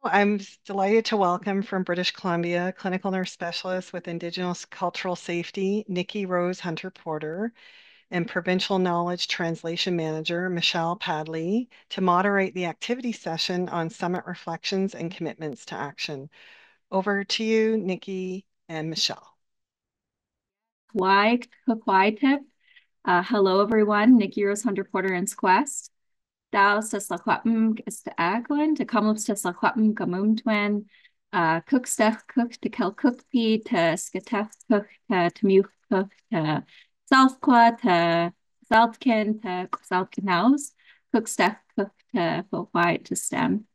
I'm delighted to welcome from British Columbia clinical nurse specialist with Indigenous cultural safety, Nikki Rose Hunter Porter, and provincial knowledge translation manager, Michelle Padley, to moderate the activity session on summit reflections and commitments to action. Over to you, Nikki and Michelle. Tip. Hello, everyone. Nikki Rose Hunter Porter and Quest. Daos te slaquapm is to Agwin, to Kamlups te slaquapm gamumtwen, cookstech cook to kel cookpi, to skatef cook to temu cook to selfqua to selfkin to selfkin house, cookstech cook to white to stem.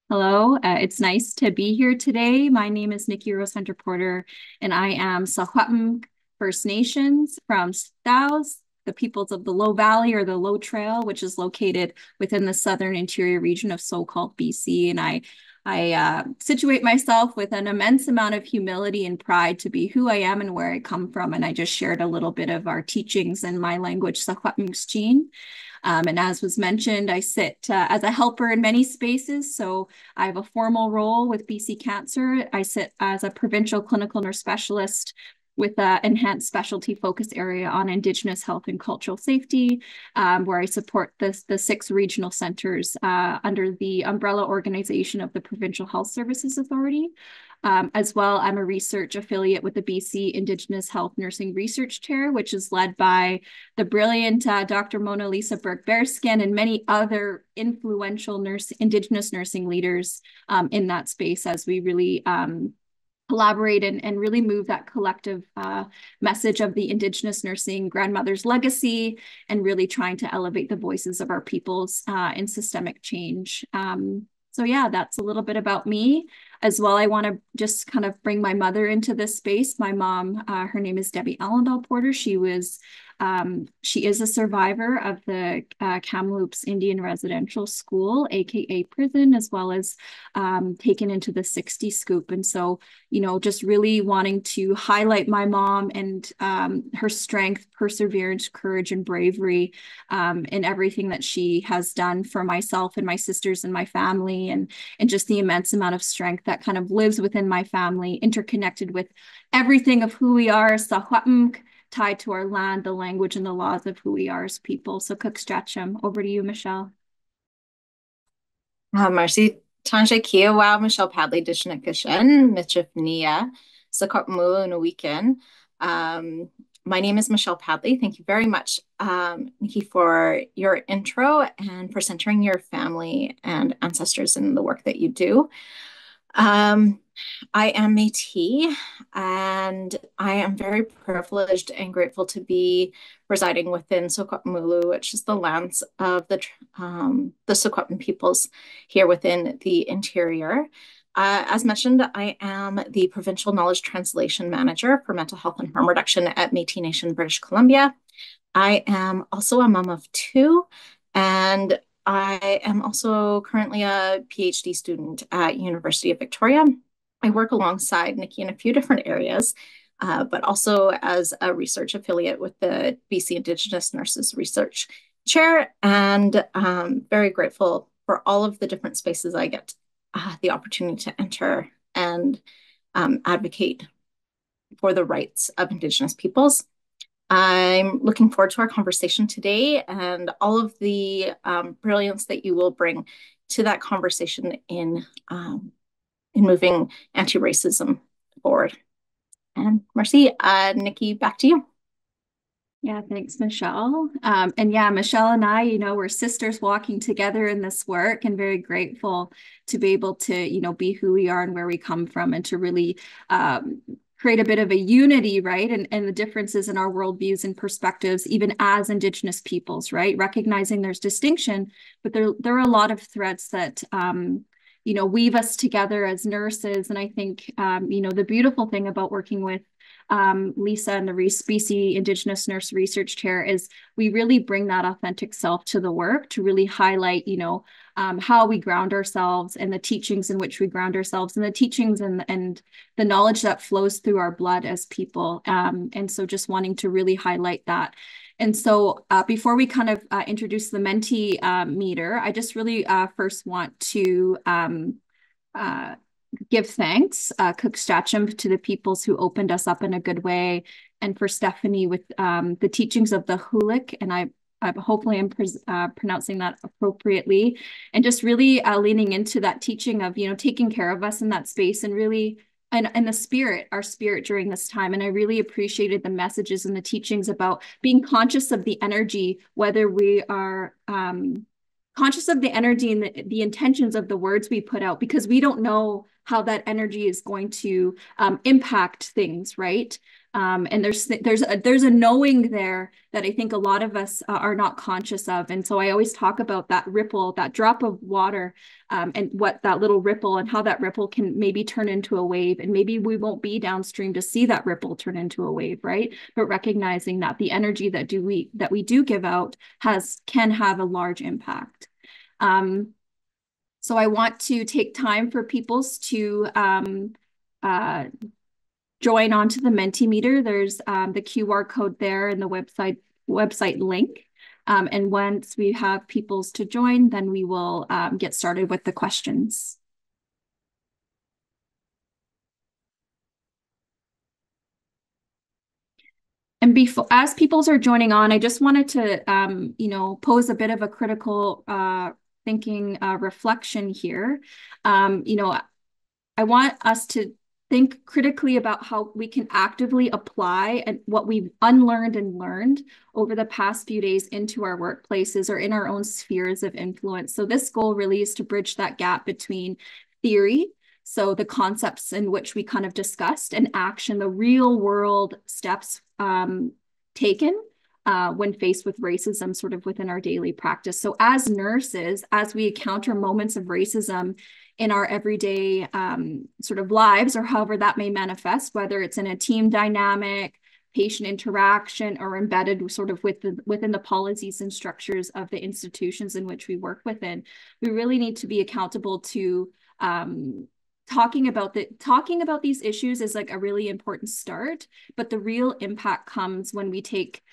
Hello, it's nice to be here today. My name is Nikki Rose Hunter Porter, and I am Saquatm First Nations from Staus, the peoples of the Low Valley or the Low Trail, which is located within the southern interior region of so-called BC. And I situate myself with an immense amount of humility and pride to be who I am and where I come from. And I just shared a little bit of our teachings in my language, Saquatmixchin. And as was mentioned, I sit as a helper in many spaces. So I have a formal role with BC Cancer. I sit as a provincial clinical nurse specialist with an enhanced specialty focus area on Indigenous health and cultural safety, where I support the 6 regional centers under the umbrella organization of the Provincial Health Services Authority. As well, I'm a research affiliate with the BC Indigenous Health Nursing Research Chair, which is led by the brilliant Dr. Mona Lisa Burke-Bearskin and many other influential Indigenous nursing leaders in that space as we really collaborate and really move that collective message of the Indigenous nursing grandmother's legacy and really trying to elevate the voices of our peoples in systemic change. So yeah, that's a little bit about me. As well, I want to just kind of bring my mother into this space. My mom, her name is Debbie Allendale Porter. She is a survivor of the Kamloops Indian Residential School, aka prison, as well as taken into the 60 scoop. And so, you know, just really wanting to highlight my mom and her strength, perseverance, courage, and bravery in everything that she has done for myself and my sisters and my family, and just the immense amount of strength that kind of lives within my family, interconnected with everything of who we are, Sahuatmk, tied to our land, the language, and the laws of who we are as people. So Cook Strachem, over to you, Michelle. Marcy Tanja Kia, wow, Michelle Padley, Dishnakishan, Mitchif Nia, Sakot Mu in a weekend. My name is Michelle Padley. Thank you very much, Nikki, for your intro and for centering your family and ancestors in the work that you do. I am Métis, and I am very privileged and grateful to be residing within Secwepemc, which is the lands of the Secwepemc peoples here within the interior. As mentioned, I am the Provincial Knowledge Translation Manager for Mental Health and Harm Reduction at Métis Nation, British Columbia. I am also a mom of 2, and I am also currently a PhD student at University of Victoria. I work alongside Nikki in a few different areas, but also as a research affiliate with the BC Indigenous Nurses Research Chair, and very grateful for all of the different spaces I get the opportunity to enter and advocate for the rights of Indigenous peoples. I'm looking forward to our conversation today and all of the brilliance that you will bring to that conversation in moving anti-racism forward. And Marcy, Nikki, back to you. Yeah, thanks, Michelle. And yeah, Michelle and I, you know, we're sisters walking together in this work, and very grateful to be able to, you know, be who we are and where we come from, and to really create a bit of a unity, right? And the differences in our worldviews and perspectives, even as Indigenous peoples, right? Recognizing there's distinction, but there are a lot of threads that, you know, weave us together as nurses. And I think, you know, the beautiful thing about working with Lisa and the BC Indigenous Nurse Research Chair is we really bring that authentic self to the work to really highlight, you know, how we ground ourselves and the teachings in which we ground ourselves, and the teachings and the knowledge that flows through our blood as people. And so just wanting to really highlight that. And so before we kind of introduce the Menti meter, I just really first want to give thanks, Cook Stacham, to the peoples who opened us up in a good way, and for Stephanie with the teachings of the Hulik, and I hopefully I'm pronouncing that appropriately, and just really leaning into that teaching of, you know, taking care of us in that space, and really, and the spirit, our spirit during this time. And I really appreciated the messages and the teachings about being conscious of the energy, whether we are conscious of the energy and the intentions of the words we put out, because we don't know how that energy is going to impact things, right? And there's a knowing there that I think a lot of us are not conscious of. And so I always talk about that ripple, that drop of water, and what that little ripple, and how that ripple can maybe turn into a wave. And maybe we won't be downstream to see that ripple turn into a wave, right? But recognizing that the energy that we do give out can have a large impact. So I want to take time for peoples to join onto the Mentimeter. There's the QR code there and the website link. And once we have peoples to join, then we will get started with the questions. And as peoples are joining on, I just wanted to, you know, pose a bit of a critical thinking reflection here. You know, I want us to think critically about how we can actively apply and what we've unlearned and learned over the past few days into our workplaces or in our own spheres of influence. So this goal really is to bridge that gap between theory, so the concepts in which we kind of discussed, and action, the real world steps taken when faced with racism sort of within our daily practice. So as nurses, as we encounter moments of racism in our everyday sort of lives, or however that may manifest, whether it's in a team dynamic, patient interaction, or embedded sort of within the policies and structures of the institutions in which we work within, we really need to be accountable to talking about these issues is like a really important start, but the real impact comes when we take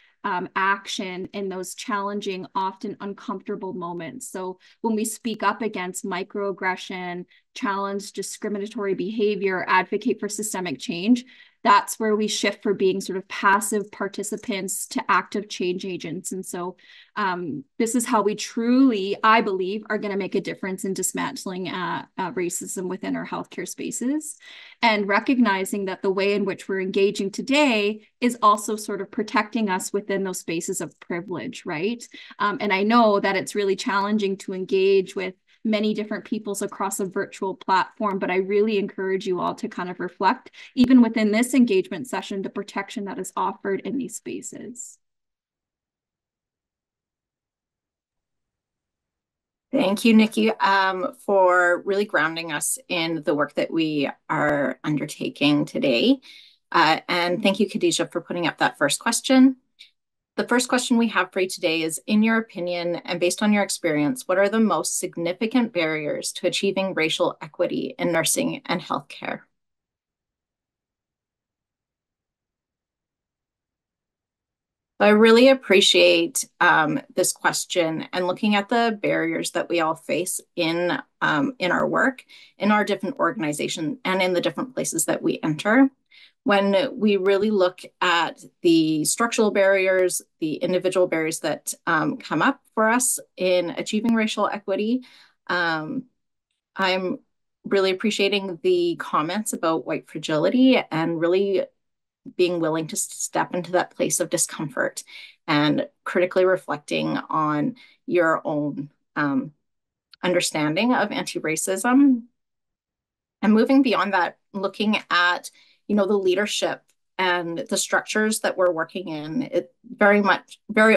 action in those challenging, often uncomfortable moments. So when we speak up against microaggression, challenge discriminatory behavior, advocate for systemic change, that's where we shift from being sort of passive participants to active change agents. And so this is how we truly, I believe, are going to make a difference in dismantling racism within our healthcare spaces, and recognizing that the way in which we're engaging today is also sort of protecting us within those spaces of privilege, right? And I know that it's really challenging to engage with many different peoples across a virtual platform, but I really encourage you all to kind of reflect, even within this engagement session, the protection that is offered in these spaces. Thank you, Nikki, for really grounding us in the work that we are undertaking today. And thank you, Khadijah, for putting up that first question. The first question we have for you today is, in your opinion, and based on your experience, what are the most significant barriers to achieving racial equity in nursing and healthcare? I really appreciate this question, and looking at the barriers that we all face in our work, in our different organizations, and in the different places that we enter. When we really look at the structural barriers, the individual barriers that come up for us in achieving racial equity, I'm really appreciating the comments about white fragility and really being willing to step into that place of discomfort and critically reflecting on your own understanding of anti-racism. And moving beyond that, looking at, you know, the leadership and the structures that we're working in, it very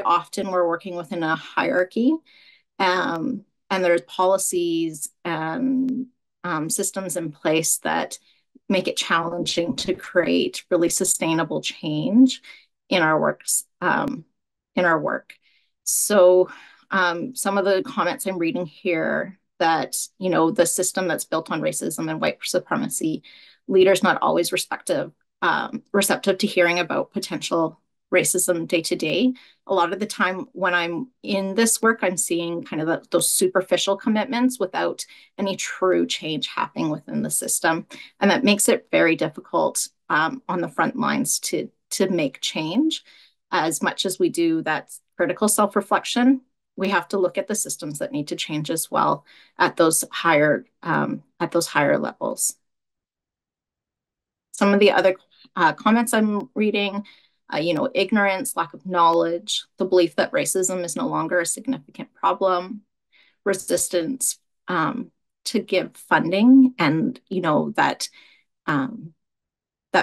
often we're working within a hierarchy, and there's policies and systems in place that make it challenging to create really sustainable change in our works, in our work. So some of the comments I'm reading here, that, you know, the system that's built on racism and white supremacy, leaders not always receptive to hearing about potential racism day to day. A lot of the time when I'm in this work, I'm seeing kind of those superficial commitments without any true change happening within the system. And that makes it very difficult on the front lines to make change. As much as we do that critical self-reflection, we have to look at the systems that need to change as well at those higher levels. Some of the other comments I'm reading, ignorance, lack of knowledge, the belief that racism is no longer a significant problem, resistance to give funding, and that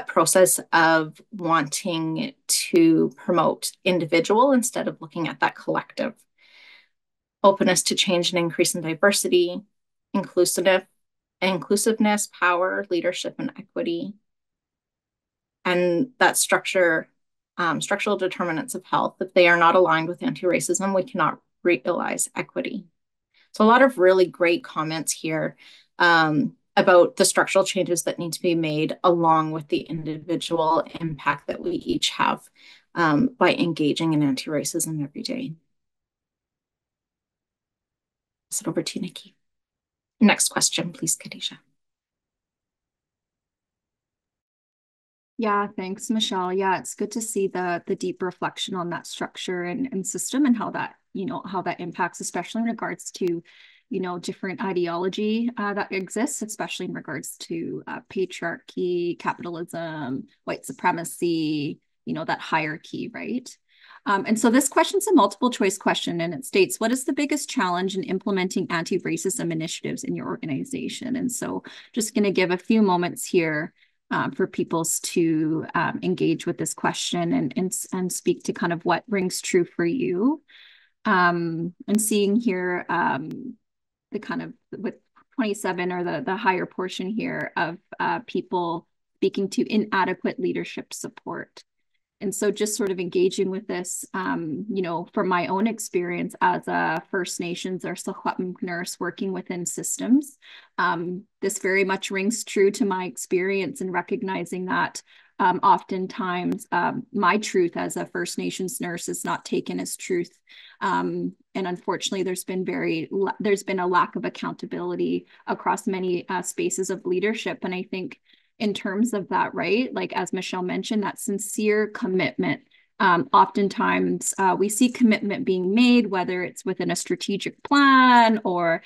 process of wanting to promote individual instead of looking at that collective. Openness to change and increase in diversity, inclusiveness, power, leadership, and equity. And that structural determinants of health, if they are not aligned with anti-racism, we cannot realize equity. So a lot of really great comments here about the structural changes that need to be made along with the individual impact that we each have by engaging in anti-racism every day. Pass it over to you, Nikki. Next question, please, Khadijah. Yeah, thanks, Michelle. Yeah, it's good to see the deep reflection on that structure and system and how that, how that impacts, especially in regards to, different ideology that exists, especially in regards to patriarchy, capitalism, white supremacy, that hierarchy, right? And so this question's a multiple choice question, and it states, what is the biggest challenge in implementing anti-racism initiatives in your organization? And so just going to give a few moments here for peoples to engage with this question and speak to kind of what rings true for you. And seeing here the kind of with 27 or the higher portion here of people speaking to inadequate leadership support. And so just sort of engaging with this, from my own experience as a First Nations or Secwepemc nurse working within systems, this very much rings true to my experience in recognizing that oftentimes my truth as a First Nations nurse is not taken as truth. And unfortunately, there's been a lack of accountability across many spaces of leadership. And I think in terms of that, right? Like as Michelle mentioned, that sincere commitment. Oftentimes we see commitment being made, whether it's within a strategic plan or,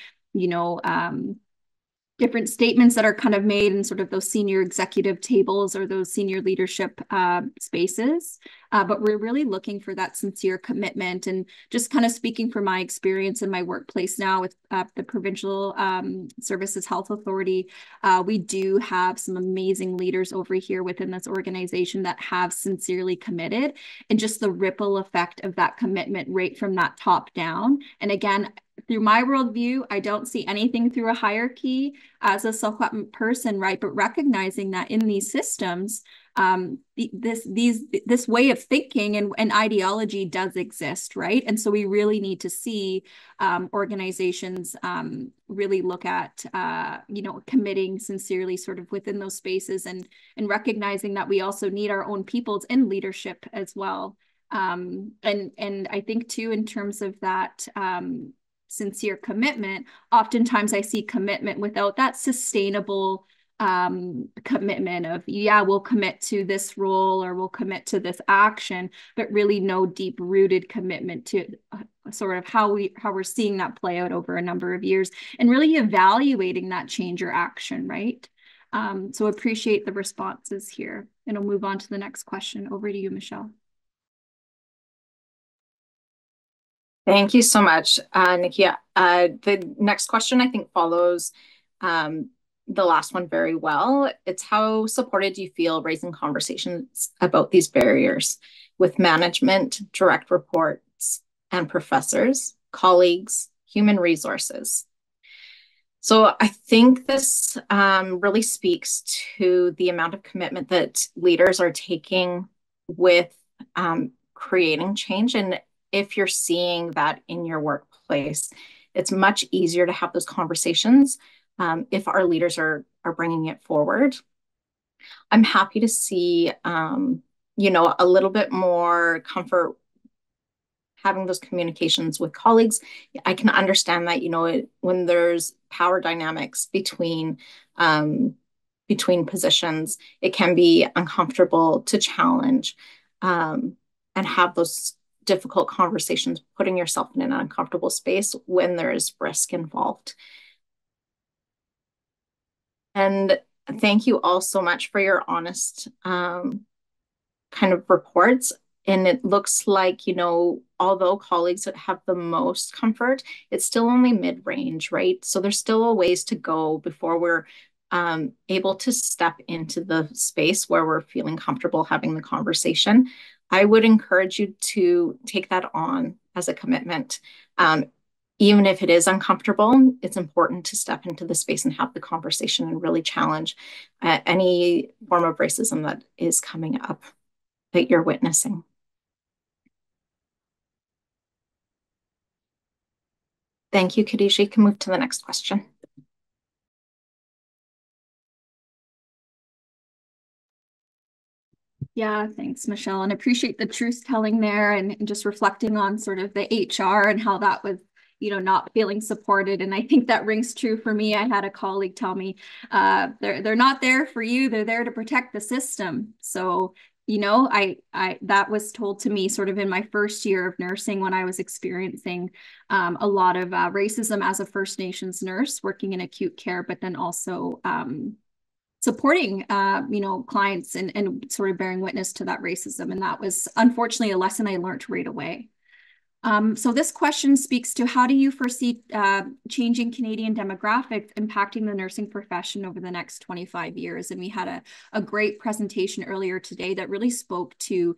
different statements that are kind of made in sort of those senior executive tables or those senior leadership spaces. But we're really looking for that sincere commitment. And just kind of speaking from my experience in my workplace now with the Provincial Services Health Authority, we do have some amazing leaders over here within this organization that have sincerely committed, and just the ripple effect of that commitment right from that top down. And again, through my worldview, I don't see anything through a hierarchy as a Secwepemc person, right? But recognizing that in these systems, this way of thinking and ideology does exist, right? And so we really need to see organizations really look at, committing sincerely sort of within those spaces and recognizing that we also need our own peoples in leadership as well. And I think too, in terms of that, sincere commitment, oftentimes I see commitment without that sustainable commitment of, yeah, we'll commit to this role or we'll commit to this action, but really no deep rooted commitment to sort of how we're seeing that play out over a number of years and really evaluating that change or action, right? So appreciate the responses here, and I'll move on to the next question. Over to you, Michelle. Thank you so much, Nikki. The next question, I think, follows the last one very well. It's how supported do you feel raising conversations about these barriers with management, direct reports, and professors, colleagues, human resources? So I think this really speaks to the amount of commitment that leaders are taking with creating change. And if you're seeing that in your workplace, it's much easier to have those conversations if our leaders are bringing it forward. I'm happy to see a little bit more comfort having those communications with colleagues. I can understand that, when there's power dynamics between positions, it can be uncomfortable to challenge and have those difficult conversations, putting yourself in an uncomfortable space when there is risk involved. And thank you all so much for your honest kind of reports. And it looks like, although colleagues have the most comfort, it's still only mid-range, right? So there's still a ways to go before we're able to step into the space where we're feeling comfortable having the conversation. I would encourage you to take that on as a commitment. Even if it is uncomfortable, it's important to step into the space and have the conversation and really challenge any form of racism that is coming up that you're witnessing. Thank you, Khadijah. You can move to the next question. Yeah, thanks, Michelle. And appreciate the truth telling there and just reflecting on sort of the HR and how that was, not feeling supported. And I think that rings true for me. I had a colleague tell me, they're not there for you, they're there to protect the system. So, I that was told to me sort of in my first year of nursing when I was experiencing a lot of racism as a First Nations nurse working in acute care, but then also supporting, clients and sort of bearing witness to that racism. And that was unfortunately a lesson I learned right away. So this question speaks to how do you foresee changing Canadian demographics impacting the nursing profession over the next 25 years? And we had a great presentation earlier today that really spoke to,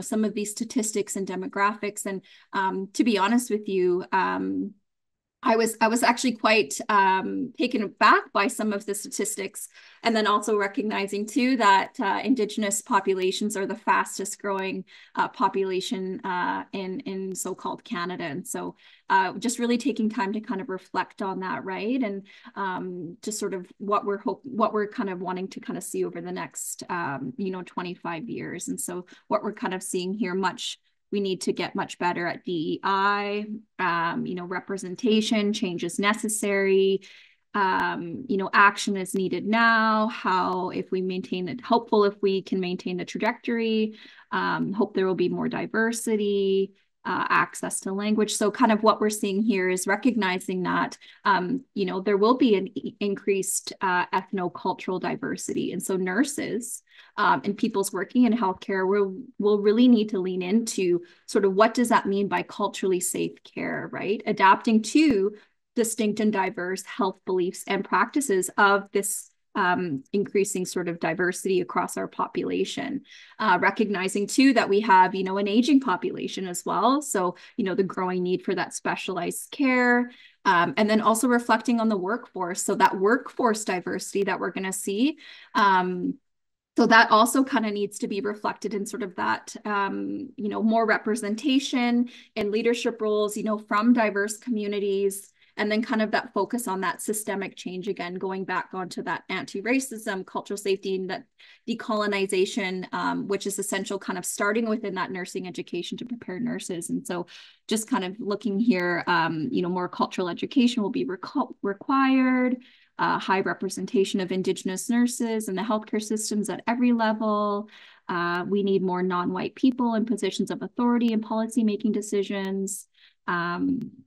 some of these statistics and demographics. And to be honest with you, I was actually quite taken aback by some of the statistics, and then also recognizing too that Indigenous populations are the fastest growing population in so-called Canada, and so just really taking time to kind of reflect on that, right, and just sort of what we're kind of wanting to kind of see over the next 25 years, and so what we're kind of seeing here we need to get much better at DEI, representation, change is necessary, action is needed now, hopeful if we can maintain the trajectory, hope there will be more diversity, access to language. So kind of what we're seeing here is recognizing that, there will be an increased ethno-cultural diversity. And so nurses and people's working in healthcare will really need to lean into sort of what does that mean by culturally safe care, right? Adapting to distinct and diverse health beliefs and practices of this increasing sort of diversity across our population, recognizing too that we have, an aging population as well. So, the growing need for that specialized care, and then also reflecting on the workforce. So that workforce diversity that we're going to see, so that also kind of needs to be reflected in sort of that, more representation in leadership roles, from diverse communities. And then kind of that focus on that systemic change, again, going back onto that anti-racism, cultural safety, and that decolonization, which is essential kind of starting within that nursing education to prepare nurses. And so just kind of looking here, more cultural education will be required, high representation of Indigenous nurses in the healthcare systems at every level. We need more non-white people in positions of authority and policy-making decisions.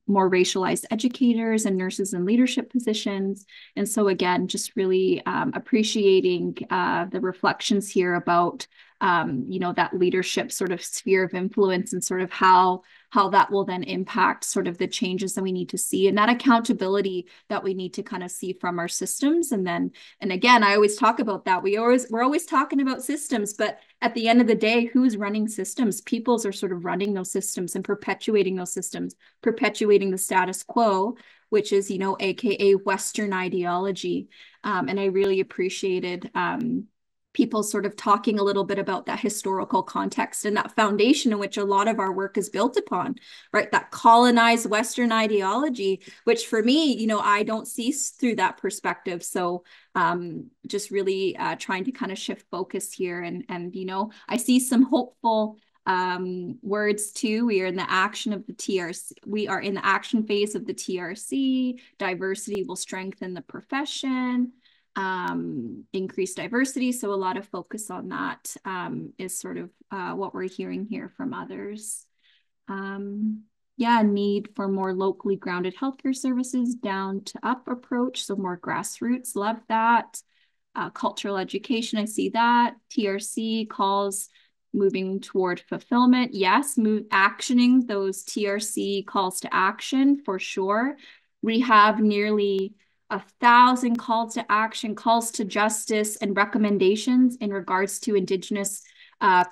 More racialized educators and nurses in leadership positions. And so again, just really appreciating the reflections here about, that leadership sort of sphere of influence and sort of how that will then impact sort of the changes that we need to see and that accountability that we need to kind of see from our systems. And again, I always talk about that. We're always talking about systems, but at the end of the day, who's running systems? Peoples are sort of running those systems and perpetuating those systems, perpetuating the status quo, which is, AKA Western ideology. And I really appreciated people sort of talking a little bit about that historical context and that foundation in which a lot of our work is built upon, right? That colonized Western ideology, which for me, you know, I don't see through that perspective. So just really trying to kind of shift focus here. And, you know, I see some hopeful words too. We are in the action of the TRC. We are in the action phase of the TRC. Diversity will strengthen the profession. Increased diversity. So a lot of focus on that is sort of what we're hearing here from others. Yeah, need for more locally grounded healthcare services, down to up approach. So more grassroots, love that. Cultural education, I see that. TRC calls moving toward fulfillment. Yes, actioning those TRC calls to action for sure. We have nearly 1,000 calls to action, calls to justice, and recommendations in regards to Indigenous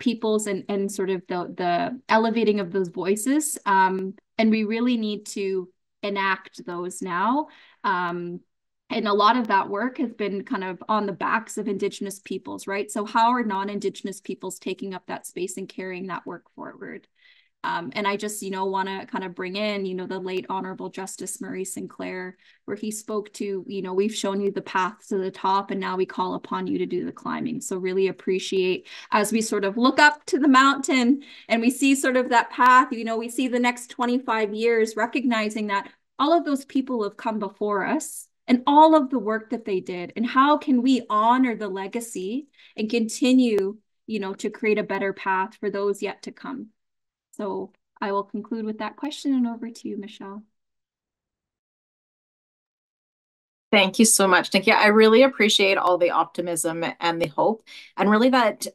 peoples and sort of the elevating of those voices. And we really need to enact those now. And a lot of that work has been kind of on the backs of Indigenous peoples, right? So how are non-Indigenous peoples taking up that space and carrying that work forward? And I just, you know, want to kind of bring in, you know, the late Honorable Justice Murray Sinclair, where he spoke to, you know, we've shown you the path to the top and now we call upon you to do the climbing. So really appreciate as we sort of look up to the mountain and we see sort of that path, you know, we see the next 25 years, recognizing that all of those people have come before us and all of the work that they did. And how can we honor the legacy and continue, you know, to create a better path for those yet to come? So I will conclude with that question and over to you, Michelle. Thank you so much, Nikki. I really appreciate all the optimism and the hope, and really that,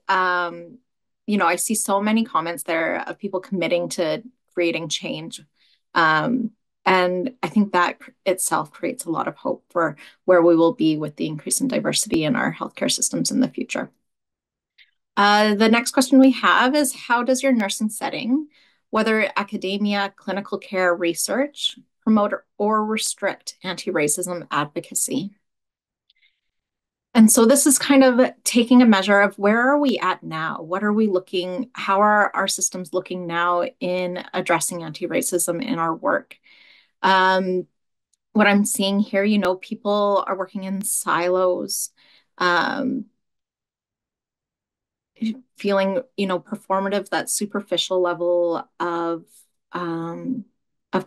you know, I see so many comments there of people committing to creating change. And I think that itself creates a lot of hope for where we will be with the increase in diversity in our healthcare systems in the future. The next question we have is, how does your nursing setting, whether academia, clinical care, research, promote or restrict anti-racism advocacy? And so this is kind of taking a measure of where are we at now? What are we looking, how are our systems looking now in addressing anti-racism in our work? What I'm seeing here, you know, people are working in silos, feeling, you know, performative, that superficial level of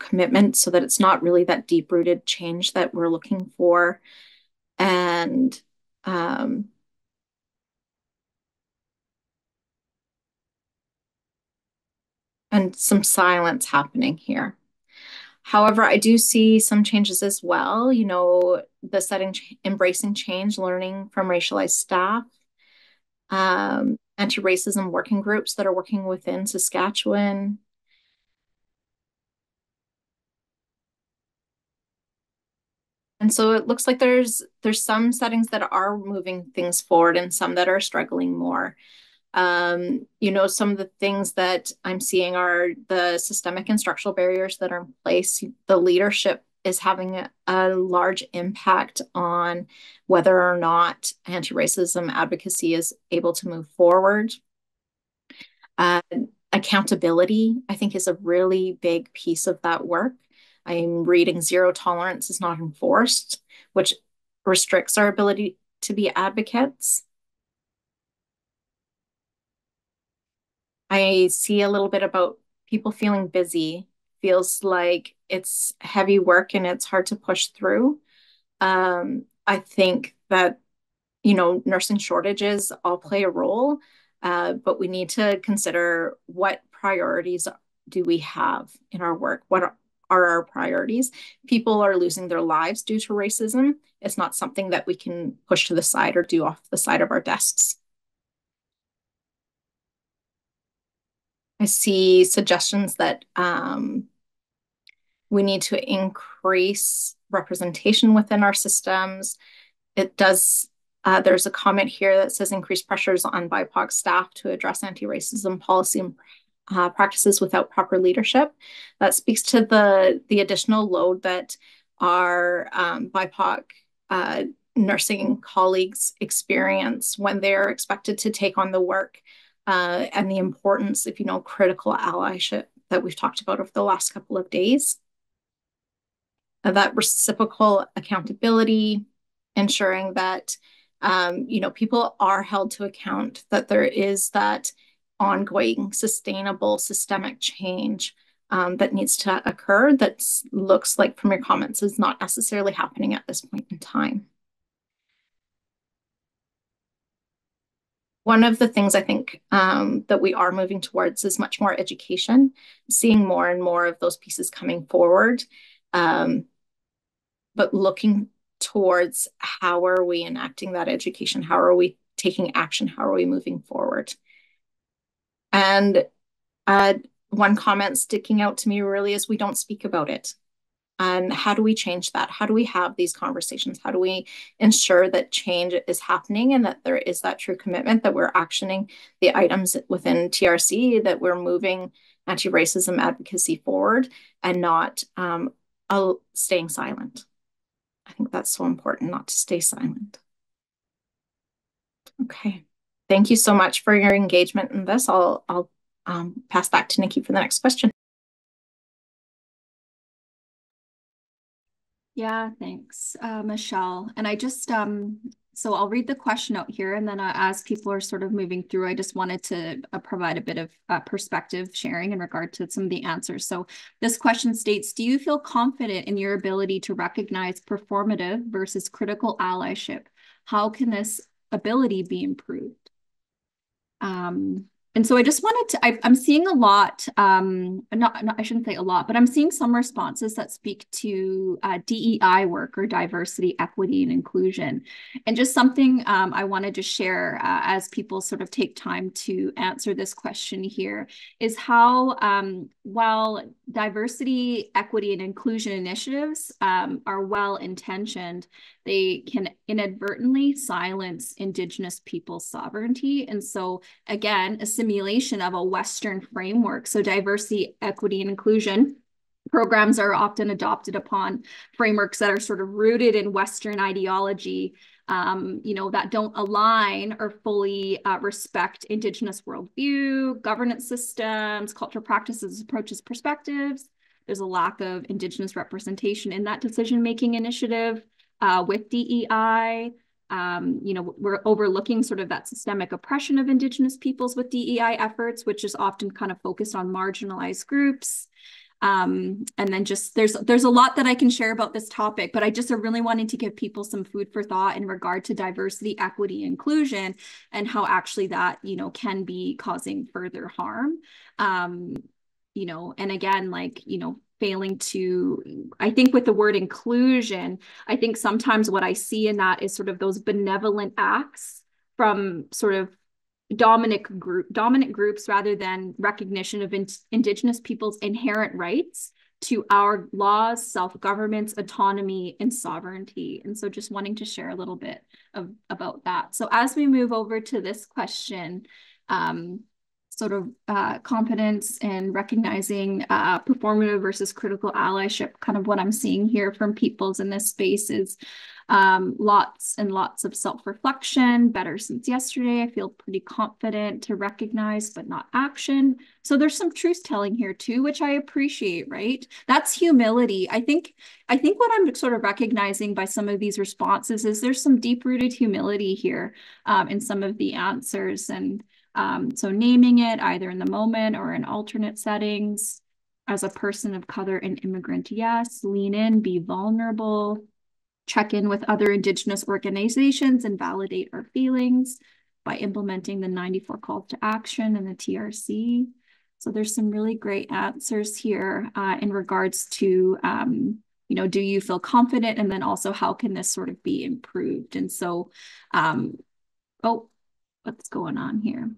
commitment, so that it's not really that deep-rooted change that we're looking for. And some silence happening here. However, I do see some changes as well. You know, the setting, embracing change, learning from racialized staff, anti-racism working groups that are working within Saskatchewan. And so it looks like there's some settings that are moving things forward and some that are struggling more. You know, some of the things that I'm seeing are the systemic and structural barriers that are in place. The leadership is having a large impact on whether or not anti-racism advocacy is able to move forward. Accountability, I think, is a really big piece of that work. I'm reading zero tolerance is not enforced, which restricts our ability to be advocates. I see a little bit about people feeling busy, feels like it's heavy work and it's hard to push through. I think that, you know, nursing shortages all play a role, but we need to consider what priorities do we have in our work? What are our priorities? People are losing their lives due to racism. It's not something that we can push to the side or do off the side of our desks. I see suggestions that we need to increase representation within our systems. It does, there's a comment here that says increase pressures on BIPOC staff to address anti-racism policy and practices without proper leadership. That speaks to the additional load that our BIPOC nursing colleagues experience when they're expected to take on the work, and the importance of, critical allyship that we've talked about over the last couple of days. That reciprocal accountability, ensuring that, people are held to account, that there is that ongoing, sustainable, systemic change that needs to occur that looks like, from your comments, is not necessarily happening at this point in time. One of the things I think that we are moving towards is much more education, seeing more and more of those pieces coming forward, but looking towards how are we enacting that education? How are we taking action? How are we moving forward? And one comment sticking out to me really is we don't speak about it. And how do we change that? How do we have these conversations? How do we ensure that change is happening and that there is that true commitment, that we're actioning the items within TRC, that we're moving anti-racism advocacy forward and not staying silent? I think that's so important, not to stay silent. Okay. Thank you so much for your engagement in this. I'll pass back to Nikki for the next question. Yeah, thanks, Michelle. And I just, so I'll read the question out here, and then as people are sort of moving through, I just wanted to provide a bit of perspective sharing in regard to some of the answers. So this question states, do you feel confident in your ability to recognize performative versus critical allyship? How can this ability be improved? And so I just wanted to, I'm seeing a lot, I shouldn't say a lot, but I'm seeing some responses that speak to DEI work, or diversity, equity, and inclusion. And just something I wanted to share as people sort of take time to answer this question here is how, while diversity, equity, and inclusion initiatives are well-intentioned, they can inadvertently silence Indigenous people's sovereignty. And so again, a simulation of a Western framework. So diversity, equity, and inclusion programs are often adopted upon frameworks that are sort of rooted in Western ideology, that don't align or fully respect Indigenous worldview, governance systems, cultural practices, approaches, perspectives. There's a lack of Indigenous representation in that decision-making initiative with DEI. We're overlooking sort of that systemic oppression of Indigenous peoples with DEI efforts, which is often kind of focused on marginalized groups. And then just there's a lot that I can share about this topic, but I just really wanted to give people some food for thought in regard to diversity, equity, inclusion, and how actually that, can be causing further harm. And again, failing to, I think with the word inclusion, I think sometimes what I see in that is sort of those benevolent acts from sort of dominant groups rather than recognition of Indigenous people's inherent rights to our laws, self-governance, autonomy, and sovereignty. And so just wanting to share a little bit about that. So as we move over to this question, sort of competence and recognizing performative versus critical allyship, kind of what I'm seeing here from peoples in this space is lots and lots of self-reflection, better since yesterday. I feel pretty confident to recognize, but not action. So there's some truth telling here too, which I appreciate, right? That's humility. I think what I'm sort of recognizing by some of these responses is there's some deep-rooted humility here in some of the answers. And so naming it either in the moment or in alternate settings. As a person of color and immigrant, yes. Lean in, be vulnerable, check in with other Indigenous organizations and validate our feelings by implementing the 94 calls to action and the TRC. So there's some really great answers here in regards to, do you feel confident? And then also how can this sort of be improved? And so, what's going on here?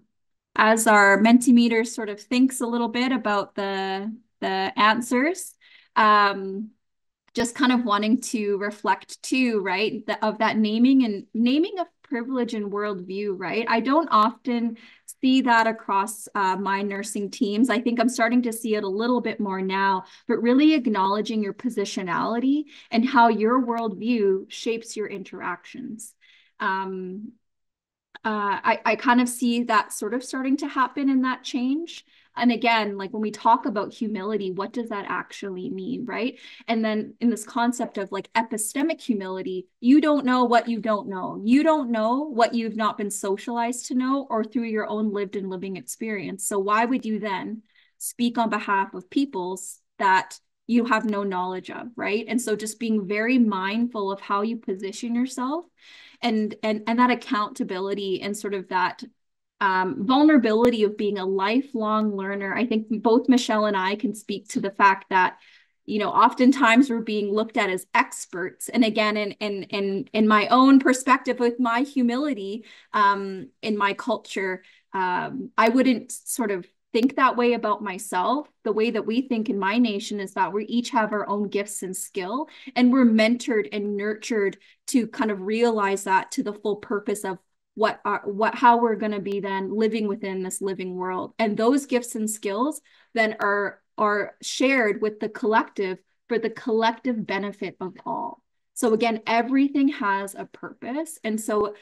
As our Mentimeter sort of thinks a little bit about the answers, just kind of wanting to reflect too, right, of that naming of privilege and worldview, right? I don't often see that across my nursing teams. I think I'm starting to see it a little bit more now, but really acknowledging your positionality and how your worldview shapes your interactions. I kind of see that sort of starting to happen in that change. And again, like when we talk about humility, what does that actually mean, right? And then in this concept of like epistemic humility, you don't know what you don't know. You don't know what you've not been socialized to know or through your own lived and living experience. So why would you then speak on behalf of peoples that you have no knowledge of, right? And so just being very mindful of how you position yourself and that accountability and sort of that vulnerability of being a lifelong learner. I think both Michelle and I can speak to the fact that, you know, oftentimes we're being looked at as experts. And again, in my own perspective with my humility in my culture, I wouldn't sort of think that way about myself. The way that we think in my nation is that we each have our own gifts and skill, and we're mentored and nurtured to kind of realize that to the full purpose of how we're going to be then living within this living world. And those gifts and skills then are shared with the collective for the collective benefit of all. So again, everything has a purpose. And so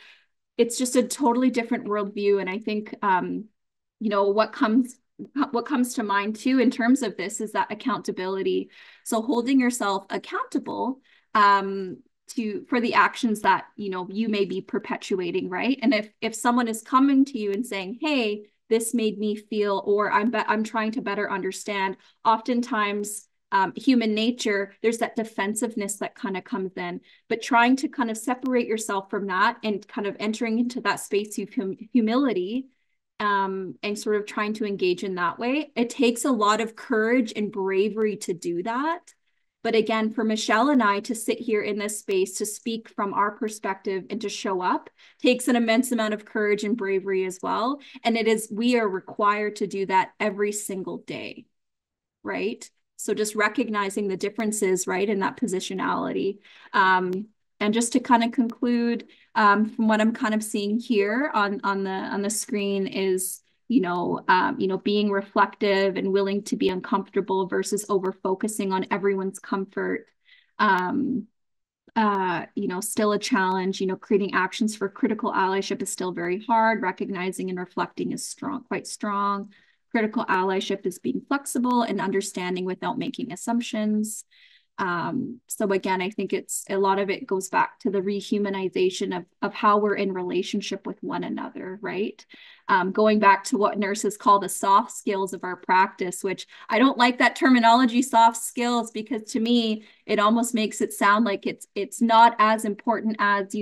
it's just a totally different worldview. And I think, you know, what comes to mind too in terms of this is that accountability. So holding yourself accountable for the actions that, you know, you may be perpetuating, right? And if someone is coming to you and saying, hey, this made me feel, or I'm trying to better understand, oftentimes human nature, there's that defensiveness that kind of comes in, but trying to kind of separate yourself from that and kind of entering into that space of humility and sort of trying to engage in that way. It takes a lot of courage and bravery to do that. But again, for Michelle and I to sit here in this space to speak from our perspective and to show up takes an immense amount of courage and bravery as well. And we are required to do that every single day, right? So just recognizing the differences, right, in that positionality. And just to kind of conclude, from what I'm kind of seeing here on the screen is, being reflective and willing to be uncomfortable versus over focusing on everyone's comfort. Still a challenge. Creating actions for critical allyship is still very hard. Recognizing and reflecting is quite strong. Critical allyship is being flexible and understanding without making assumptions. So again, I think a lot of it goes back to the rehumanization of how we're in relationship with one another, right? Going back to what nurses call the soft skills of our practice, which I don't like that terminology, soft skills, because to me, it almost makes it sound like it's not as important as,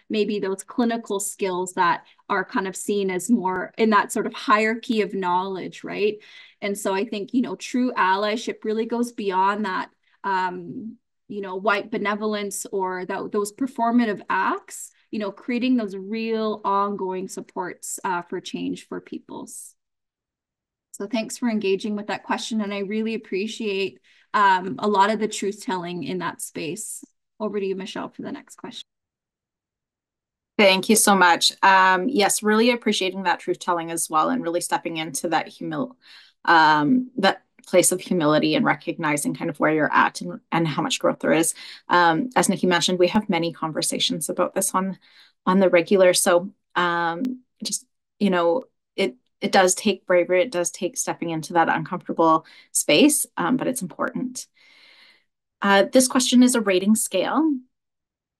maybe those clinical skills that are kind of seen as more in that sort of hierarchy of knowledge, right? And so I think, true allyship really goes beyond that, white benevolence or those performative acts, creating those real ongoing supports for change for peoples. So thanks for engaging with that question. And I really appreciate a lot of the truth telling in that space. Over to you, Michelle, for the next question. Thank you so much. Yes, really appreciating that truth telling as well, and really stepping into that that place of humility and recognizing kind of where you're at and how much growth there is. As Nikki mentioned, we have many conversations about this on the regular. So it does take bravery. It does take stepping into that uncomfortable space, but it's important. This question is a rating scale.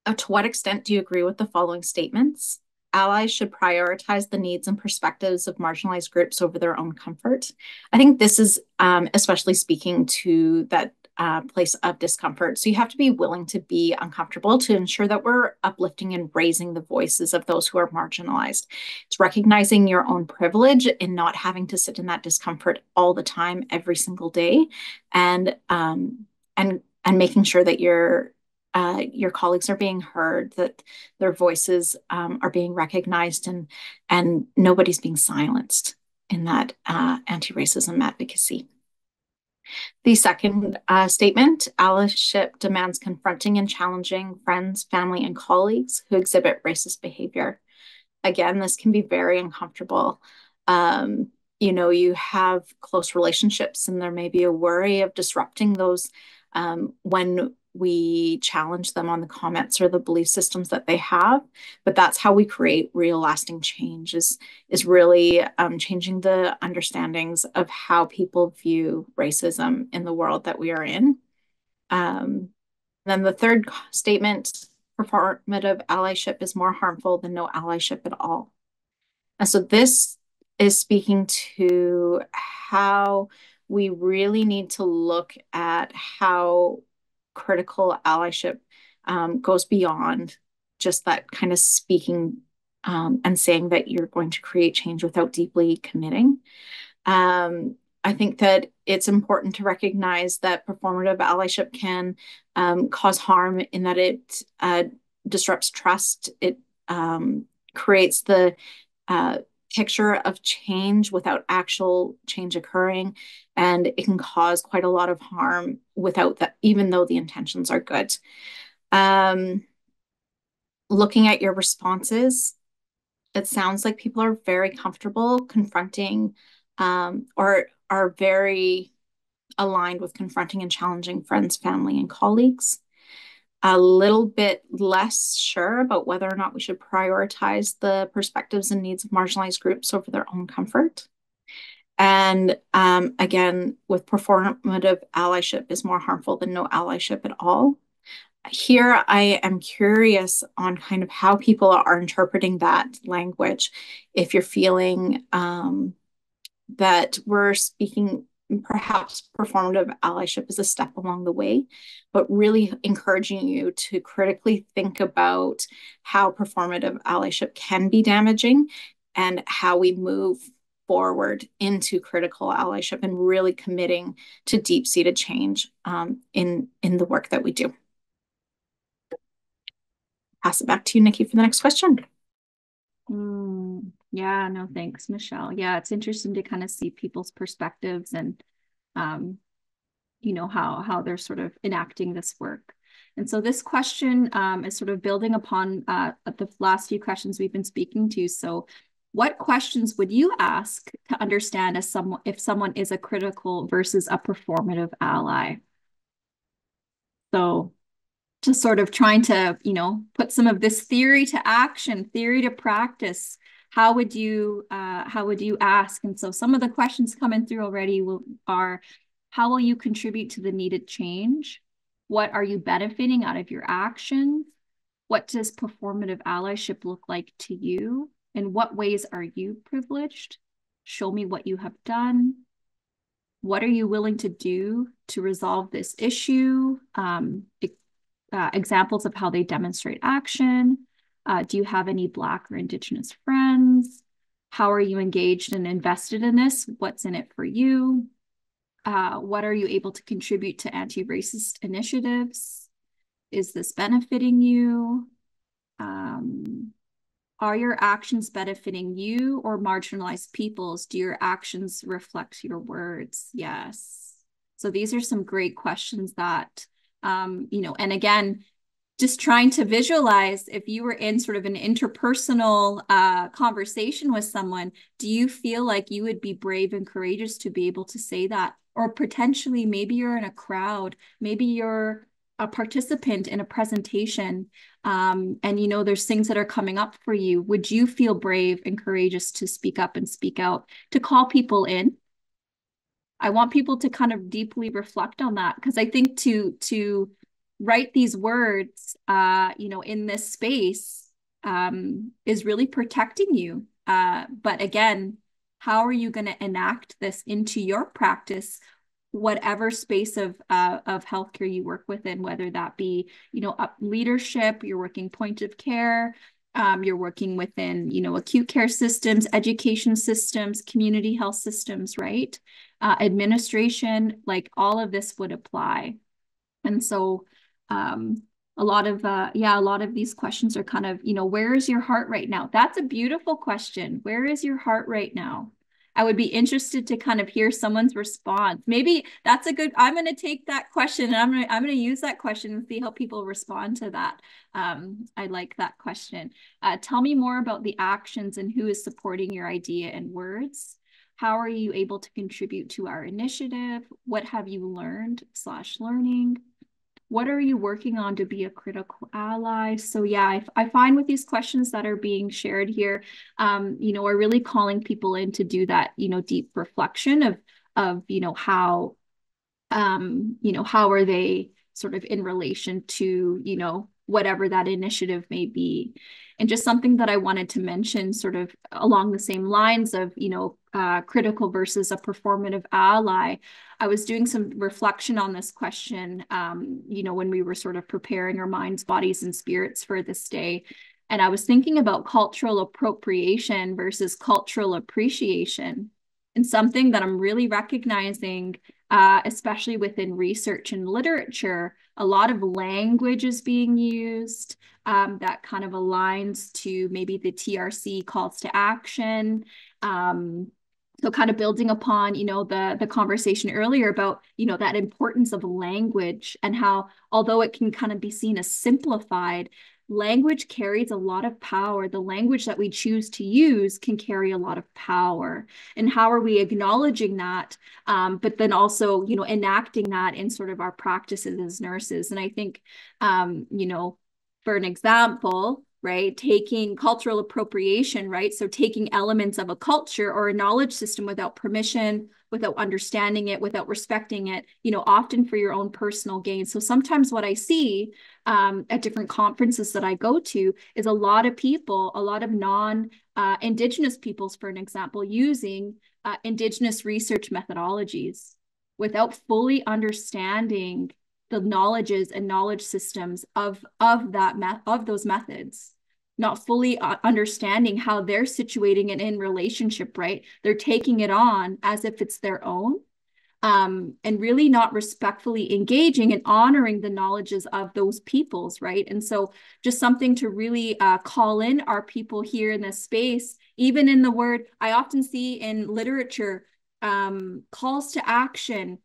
To what extent do you agree with the following statements? Allies should prioritize the needs and perspectives of marginalized groups over their own comfort. I think this is especially speaking to that place of discomfort. So you have to be willing to be uncomfortable to ensure that we're uplifting and raising the voices of those who are marginalized. It's recognizing your own privilege and not having to sit in that discomfort all the time, every single day, and making sure that your colleagues are being heard, that their voices are being recognized, and nobody's being silenced in that anti-racism advocacy. The second statement, allyship demands confronting and challenging friends, family, and colleagues who exhibit racist behavior. Again, this can be very uncomfortable. You know, you have close relationships, and there may be a worry of disrupting those when we challenge them on the comments or the belief systems that they have. But that's how we create real lasting change, is really changing the understandings of how people view racism in the world that we are in. Then the third statement, performative allyship is more harmful than no allyship at all. And so this is speaking to how we really need to look at how critical allyship goes beyond just that kind of speaking and saying that you're going to create change without deeply committing. I think that it's important to recognize that performative allyship can cause harm in that it disrupts trust. It creates the picture of change without actual change occurring, and it can cause quite a lot of harm without that, even though the intentions are good. Looking at your responses, it sounds like people are very comfortable confronting or are very aligned with confronting and challenging friends, family, and colleagues. A little bit less sure about whether or not we should prioritize the perspectives and needs of marginalized groups over their own comfort. And again, with performative allyship is more harmful than no allyship at all. Here, I am curious on kind of how people are interpreting that language. If you're feeling that we're speaking, perhaps performative allyship is a step along the way, but really encouraging you to critically think about how performative allyship can be damaging and how we move forward into critical allyship and really committing to deep-seated change in the work that we do. Pass it back to you, Nikki, for the next question. Yeah, no, thanks, Michelle. Yeah, it's interesting to kind of see people's perspectives and, you know, how they're sort of enacting this work. And so this question is sort of building upon the last few questions we've been speaking to. So what questions would you ask to understand if someone is a critical versus a performative ally? So just sort of trying to, you know, put some of this theory to action, theory to practice. How would you ask? And so some of the questions coming through already are, how will you contribute to the needed change? What are you benefiting out of your actions? What does performative allyship look like to you? In what ways are you privileged? Show me what you have done. What are you willing to do to resolve this issue? Examples of how they demonstrate action. Do you have any Black or Indigenous friends? How are you engaged and invested in this? What's in it for you? What are you able to contribute to anti-racist initiatives? Is this benefiting you? Are your actions benefiting you or marginalized peoples? Do your actions reflect your words? Yes. So these are some great questions that, you know, and again, just trying to visualize if you were in sort of an interpersonal conversation with someone, do you feel like you would be brave and courageous to be able to say that? Or potentially maybe you're in a crowd, maybe you're a participant in a presentation, and you know there's things that are coming up for you. Would you feel brave and courageous to speak up and speak out, to call people in? I want people to kind of deeply reflect on that, because I think to write these words, you know, in this space is really protecting you. But again, how are you going to enact this into your practice, whatever space of healthcare you work within, whether that be, you know, leadership, you're working point of care, you're working within, you know, acute care systems, education systems, community health systems, right? Administration, like all of this would apply. And so a lot of these questions are kind of, you know, where is your heart right now? That's a beautiful question. Where is your heart right now? I would be interested to kind of hear someone's response. Maybe that's a good, I'm going to take that question and I'm going to use that question and see how people respond to that. I like that question. Tell me more about the actions and who is supporting your idea and words. How are you able to contribute to our initiative? What have you learned/learning? What are you working on to be a critical ally? So yeah, I find with these questions that are being shared here, are really calling people in to do that, deep reflection of, how are they sort of in relation to, whatever that initiative may be. And just something that I wanted to mention sort of along the same lines of, critical versus a performative ally. I was doing some reflection on this question, when we were sort of preparing our minds, bodies, and spirits for this day. And I was thinking about cultural appropriation versus cultural appreciation. And something that I'm really recognizing, especially within research and literature, a lot of language is being used that kind of aligns to maybe the TRC calls to action. So kind of building upon, the conversation earlier about, that importance of language and how, although it can kind of be seen as simplified, language carries a lot of power. The language that we choose to use can carry a lot of power. And how are we acknowledging that, but then also, enacting that in sort of our practices as nurses? And I think, for an example, right, taking cultural appropriation, right? So taking elements of a culture or a knowledge system without permission, without understanding it, without respecting it, often for your own personal gain. So sometimes what I see at different conferences that I go to is a lot of people, a lot of non-Indigenous peoples, for an example, using Indigenous research methodologies without fully understanding the knowledges and knowledge systems of those methods, not fully understanding how they're situating it in relationship, right? They're taking it on as if it's their own, and really not respectfully engaging and honoring the knowledges of those peoples, right? And so just something to really call in our people here in this space, even in the word, I often see in literature, calls to action,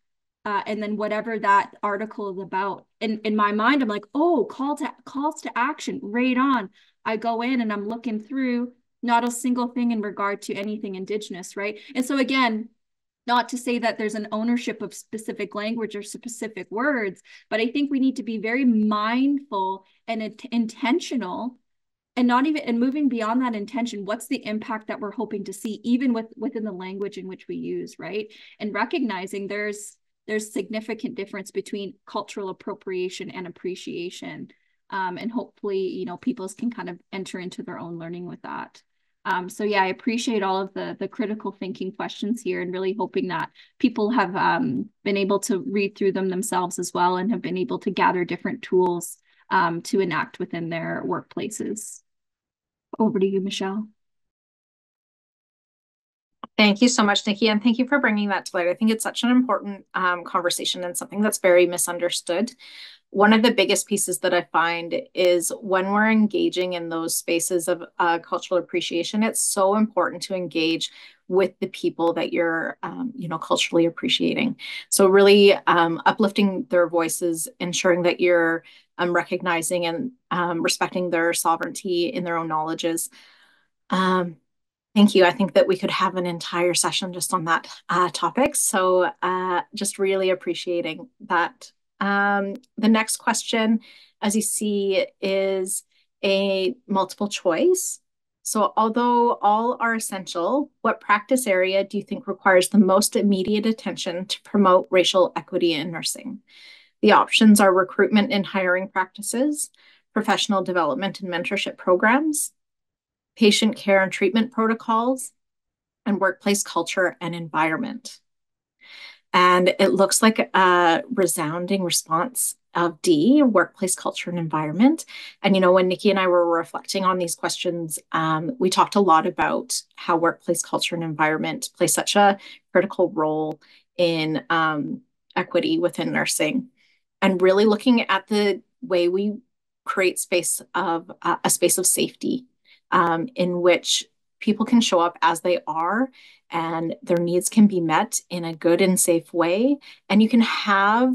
and then whatever that article is about. And in my mind, I'm like, oh, calls to action, right on. I go in and I'm looking through, not a single thing in regard to anything Indigenous, right? And so again, not to say that there's an ownership of specific language or specific words, but I think we need to be very mindful and intentional, and not even, and moving beyond that intention, what's the impact that we're hoping to see, even within the language in which we use, right? And recognizing there's significant difference between cultural appropriation and appreciation. And hopefully, peoples can kind of enter into their own learning with that. So yeah, I appreciate all of the critical thinking questions here, and really hoping that people have been able to read through them themselves as well, and have been able to gather different tools to enact within their workplaces. Over to you, Michelle. Thank you so much, Nikki, and thank you for bringing that to light. I think it's such an important conversation and something that's very misunderstood. One of the biggest pieces that I find is when we're engaging in those spaces of cultural appreciation, it's so important to engage with the people that you're, culturally appreciating. So really uplifting their voices, ensuring that you're recognizing and respecting their sovereignty in their own knowledges. Thank you. I think that we could have an entire session just on that topic. So just really appreciating that. The next question, as you see, is a multiple choice. So although all are essential, what practice area do you think requires the most immediate attention to promote racial equity in nursing? The options are recruitment and hiring practices, professional development and mentorship programs, patient care and treatment protocols, and workplace culture and environment. And it looks like a resounding response of D, workplace culture and environment. And, when Nikki and I were reflecting on these questions, we talked a lot about how workplace culture and environment play such a critical role in equity within nursing, and really looking at the way we create a space of safety, in which people can show up as they are and their needs can be met in a good and safe way. And you can have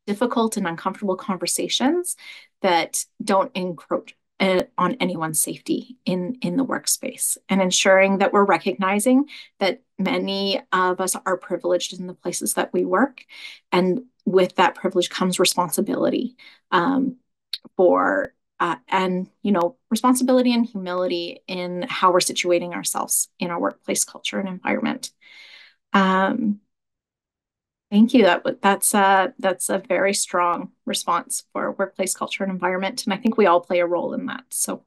difficult and uncomfortable conversations that don't encroach on anyone's safety in the workspace, and ensuring that we're recognizing that many of us are privileged in the places that we work. And with that privilege comes responsibility and responsibility and humility in how we're situating ourselves in our workplace culture and environment. Thank you. That's a very strong response for workplace culture and environment, and I think we all play a role in that. So,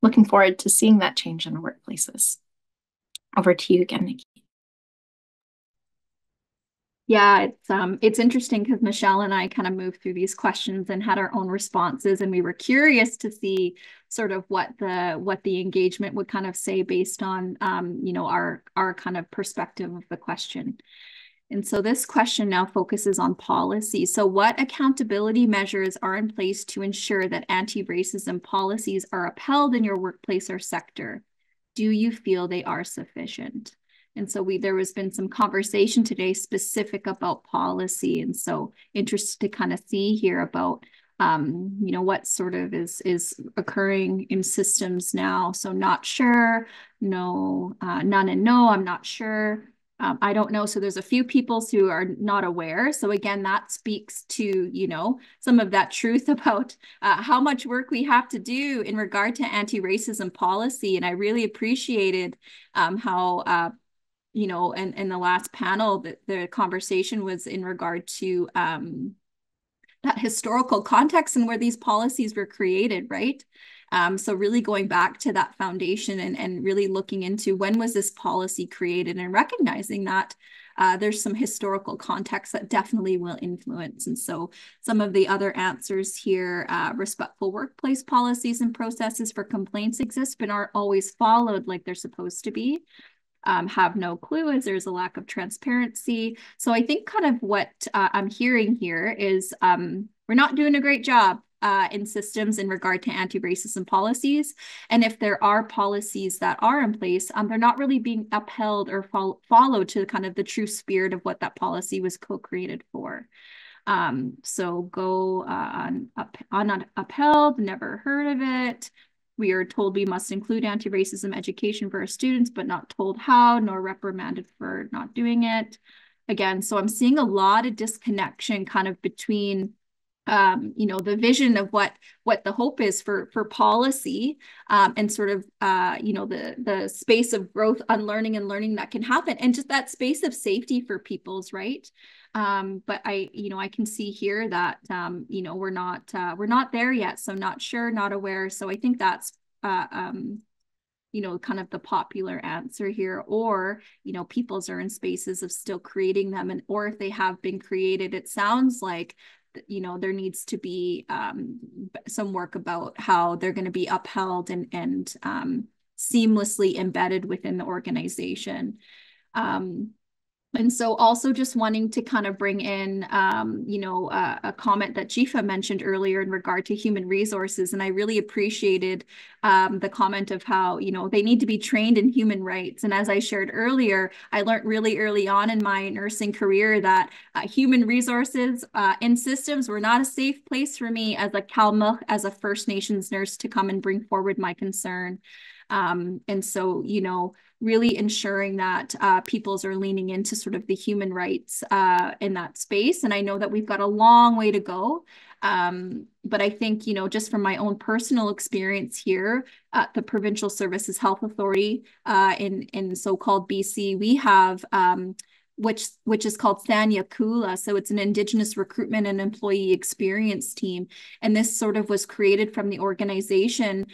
looking forward to seeing that change in our workplaces. Over to you again, Nikki. Yeah, it's interesting because Michelle and I kind of moved through these questions and had our own responses, and we were curious to see sort of what the engagement would kind of say based on our kind of perspective of the question. And so this question now focuses on policy. So what accountability measures are in place to ensure that anti-racism policies are upheld in your workplace or sector? Do you feel they are sufficient? And so there has been some conversation today specific about policy. And so interested to kind of see here about what sort of is occurring in systems now. So not sure, no, none and no, I'm not sure. I don't know. So there's a few people who are not aware. So again, that speaks to, some of that truth about how much work we have to do in regard to anti-racism policy. And I really appreciated how, in the last panel, the conversation was in regard to that historical context and where these policies were created, right? So really going back to that foundation and really looking into when was this policy created and recognizing that there's some historical context that definitely will influence. And so some of the other answers here, respectful workplace policies and processes for complaints exist, but aren't always followed like they're supposed to be. Have no clue as there's a lack of transparency. So I think kind of what I'm hearing here is we're not doing a great job in systems in regard to anti-racism policies. And if there are policies that are in place, they're not really being upheld or followed to kind of the true spirit of what that policy was co-created for. So go upheld, never heard of it. We are told we must include anti-racism education for our students, but not told how, nor reprimanded for not doing it. Again, so I'm seeing a lot of disconnection kind of between the vision of what the hope is for policy and sort of, the space of growth, unlearning and learning that can happen, and just that space of safety for people's, right? But I can see here that, we're not there yet. So not sure, not aware. So I think that's, kind of the popular answer here, or, peoples are in spaces of still creating them. And, or if they have been created, it sounds like, there needs to be some work about how they're going to be upheld and seamlessly embedded within the organization. And so also just wanting to kind of bring in, a comment that Jifa mentioned earlier in regard to human resources. And I really appreciated the comment of how, they need to be trained in human rights. And as I shared earlier, I learned really early on in my nursing career that human resources in systems were not a safe place for me as a Kalmuk, as a First Nations nurse, to come and bring forward my concern. And so, really ensuring that peoples are leaning into sort of the human rights in that space. And I know that we've got a long way to go. But I think, just from my own personal experience here at the Provincial Services Health Authority in so-called BC, we have which is called Sanya Kula. So it's an Indigenous recruitment and employee experience team. And this sort of was created from the organization.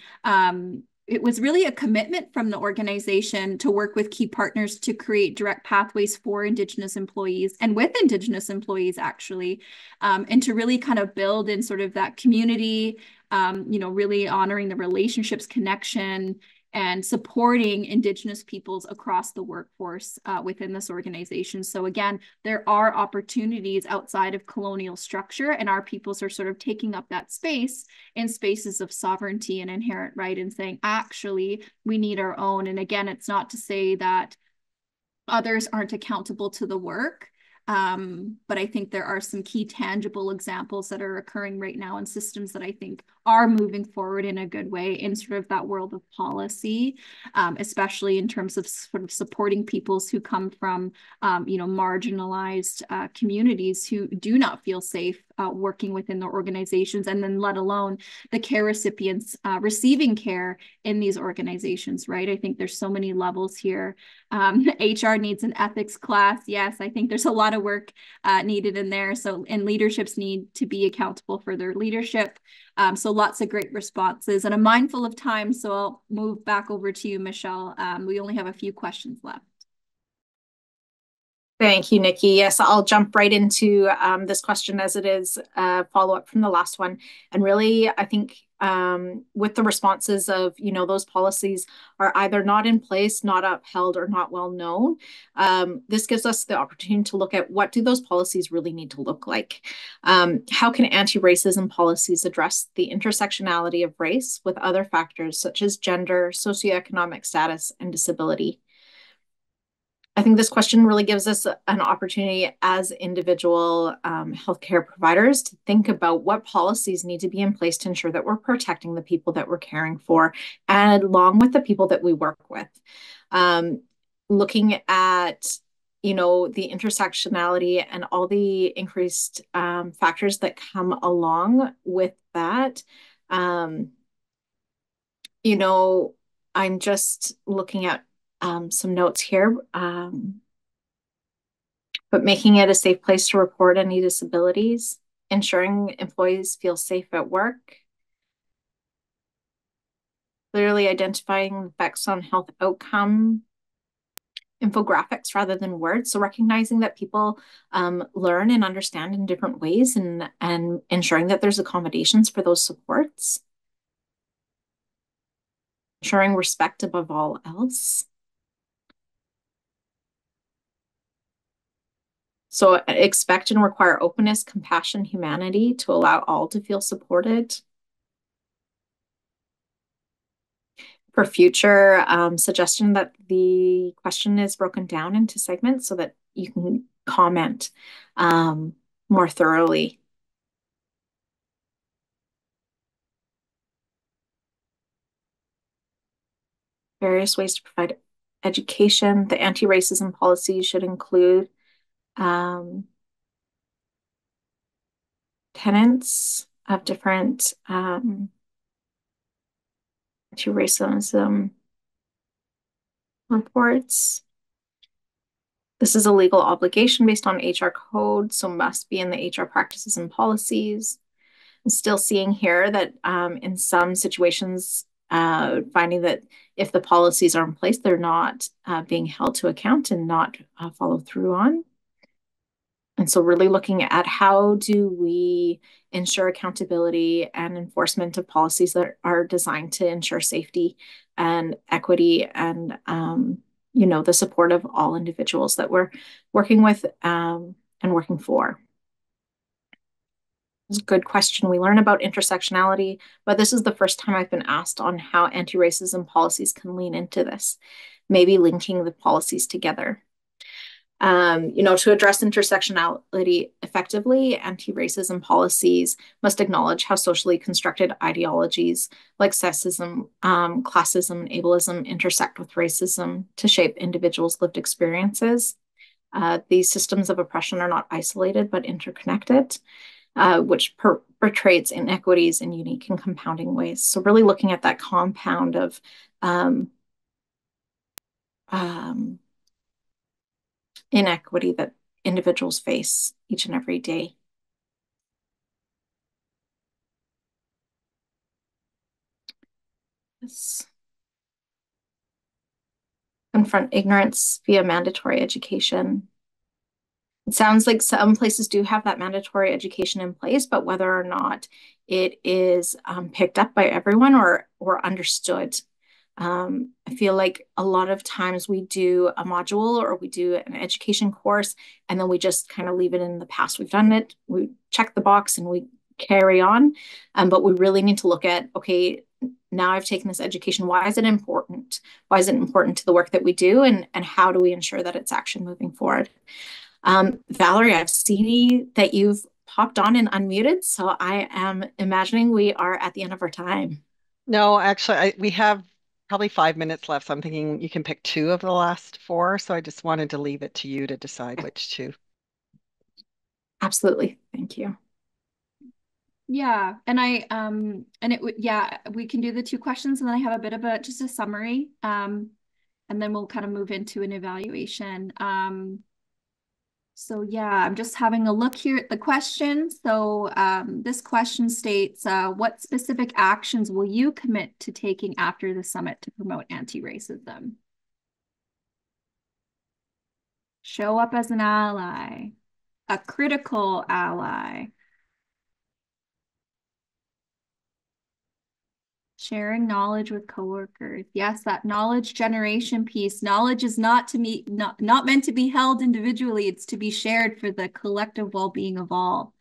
It was really a commitment from the organization to work with key partners to create direct pathways for Indigenous employees and with Indigenous employees, actually, and to really kind of build in sort of that community, really honoring the relationships, connection, and supporting Indigenous peoples across the workforce within this organization. So again, there are opportunities outside of colonial structure, and our peoples are sort of taking up that space in spaces of sovereignty and inherent right and saying, actually, we need our own. And again, it's not to say that others aren't accountable to the work. But I think there are some key tangible examples that are occurring right now in systems that I think are moving forward in a good way in sort of that world of policy, especially in terms of sort of supporting peoples who come from, marginalized communities who do not feel safe working within their organizations, and then let alone the care recipients receiving care in these organizations, right? I think there's so many levels here. HR needs an ethics class. Yes, I think there's a lot of work needed in there. So, and leaderships need to be accountable for their leadership. So lots of great responses, and I'm mindful of time, so I'll move back over to you, Michelle. We only have a few questions left. Thank you, Nikki. Yes, I'll jump right into this question as it is a follow-up from the last one. And really, I think with the responses of, those policies are either not in place, not upheld, or not well known, this gives us the opportunity to look at what do those policies really need to look like? How can anti-racism policies address the intersectionality of race with other factors such as gender, socioeconomic status, and disability? I think this question really gives us an opportunity as individual healthcare providers to think about what policies need to be in place to ensure that we're protecting the people that we're caring for, and along with the people that we work with. Looking at, the intersectionality and all the increased factors that come along with that. I'm just looking at some notes here, but making it a safe place to report any disabilities, ensuring employees feel safe at work, clearly identifying effects on health outcome, infographics rather than words. So recognizing that people learn and understand in different ways, and ensuring that there's accommodations for those supports, ensuring respect above all else. So expect and require openness, compassion, humanity to allow all to feel supported. For future suggestion that the question is broken down into segments so that you can comment more thoroughly. Various ways to provide education. The anti-racism policy should include tenets of different anti-racism reports. This is a legal obligation based on HR code, so must be in the HR practices and policies. I'm still seeing here that in some situations, finding that if the policies are in place, they're not being held to account and not followed through on. And so really looking at how do we ensure accountability and enforcement of policies that are designed to ensure safety and equity and, the support of all individuals that we're working with and working for. It's a good question. We learn about intersectionality, but this is the first time I've been asked on how anti-racism policies can lean into this, maybe linking the policies together. To address intersectionality effectively, anti-racism policies must acknowledge how socially constructed ideologies like sexism, classism, and ableism intersect with racism to shape individuals' lived experiences. These systems of oppression are not isolated, but interconnected, which portrays inequities in unique and compounding ways. So really looking at that compound of inequity that individuals face each and every day. Yes. Confront ignorance via mandatory education. It sounds like some places do have that mandatory education in place, but whether or not it is picked up by everyone or understood I feel like a lot of times we do a module or we do an education course, and then we just kind of leave it in the past. We've done it, we check the box, and we carry on. But we really need to look at, okay, now I've taken this education. Why is it important? Why is it important to the work that we do? And how do we ensure that it's action moving forward? Valerie, I've seen that you've popped on and unmuted, so I am imagining we are at the end of our time. No, actually, we have probably 5 minutes left. So I'm thinking you can pick two of the last four. So I just wanted to leave it to you to decide which two. Absolutely. Thank you. Yeah, and and it would, yeah, we can do the two questions, and then I have a bit of just a summary, and then we'll kind of move into an evaluation. So yeah, I'm just having a look here at the question. So this question states, what specific actions will you commit to taking after the summit to promote anti-racism? Show up as an ally, a critical ally, sharing knowledge with coworkers. Yes, that knowledge generation piece. Knowledge is not meant to be held individually. It's to be shared for the collective well-being of all.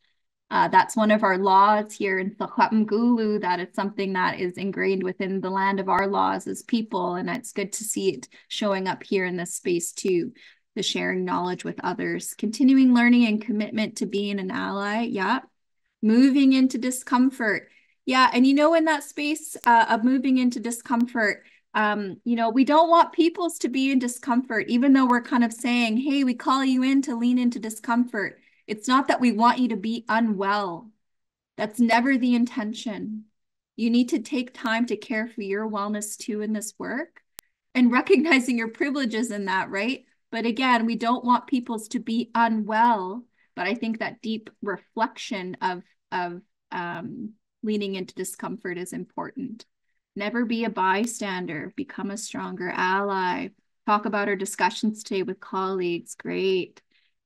That's one of our laws here in Secwepemc. That is something that is ingrained within the land of our laws as people, and it's good to see it showing up here in this space too. The sharing knowledge with others, continuing learning and commitment to being an ally. Yeah. Moving into discomfort. Yeah, and in that space of moving into discomfort, we don't want peoples to be in discomfort, even though we're kind of saying, hey, we call you in to lean into discomfort. It's not that we want you to be unwell. That's never the intention. You need to take time to care for your wellness too in this work and recognizing your privileges in that, right? But again, we don't want peoples to be unwell. But I think that deep reflection of leaning into discomfort is important. Never be a bystander, become a stronger ally. Talk about our discussions today with colleagues. Great.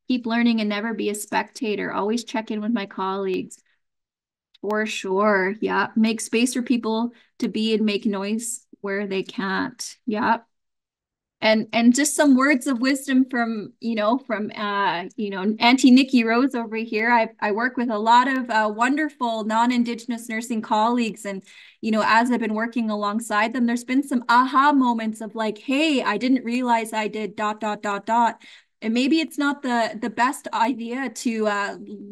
Keep learning and never be a spectator. Always check in with my colleagues. For sure. Yeah. Make space for people to be and make noise where they can't. Yeah. And just some words of wisdom from Auntie Nikki Rose over here. I work with a lot of wonderful non-Indigenous nursing colleagues, and as I've been working alongside them, there's been some aha moments of like, hey, I didn't realize I did ... And maybe it's not the best idea to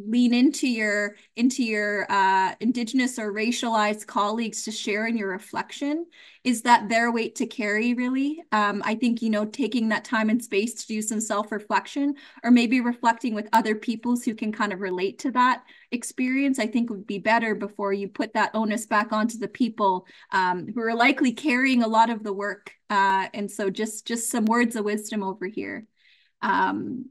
lean into your Indigenous or racialized colleagues to share in your reflection. Is that their weight to carry, really? I think, taking that time and space to do some self-reflection, or maybe reflecting with other peoples who can kind of relate to that experience, I think would be better before you put that onus back onto the people who are likely carrying a lot of the work. And so just some words of wisdom over here.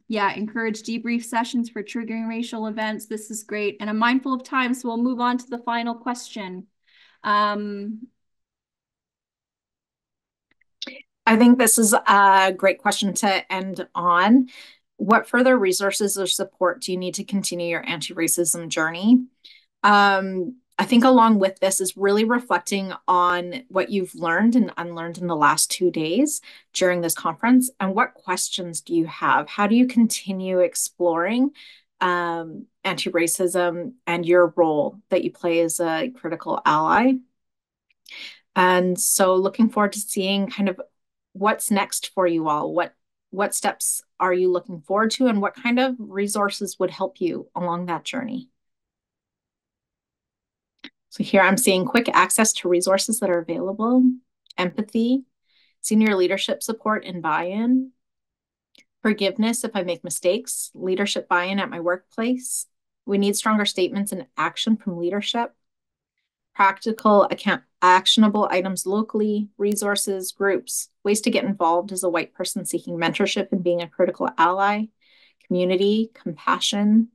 Yeah, encourage debrief sessions for triggering racial events. This is great. And I'm mindful of time, so we'll move on to the final question. I think this is a great question to end on. What further resources or support do you need to continue your anti-racism journey? I think along with this is really reflecting on what you've learned and unlearned in the last 2 days during this conference, and what questions do you have? How do you continue exploring anti-racism and your role that you play as a critical ally? And so looking forward to seeing kind of what's next for you all. What steps are you looking forward to, and what kind of resources would help you along that journey? So here I'm seeing quick access to resources that are available, empathy, senior leadership support and buy-in, forgiveness if I make mistakes, leadership buy-in at my workplace. We need stronger statements and action from leadership, practical actionable items locally, resources, groups, ways to get involved as a white person seeking mentorship and being a critical ally, community, compassion,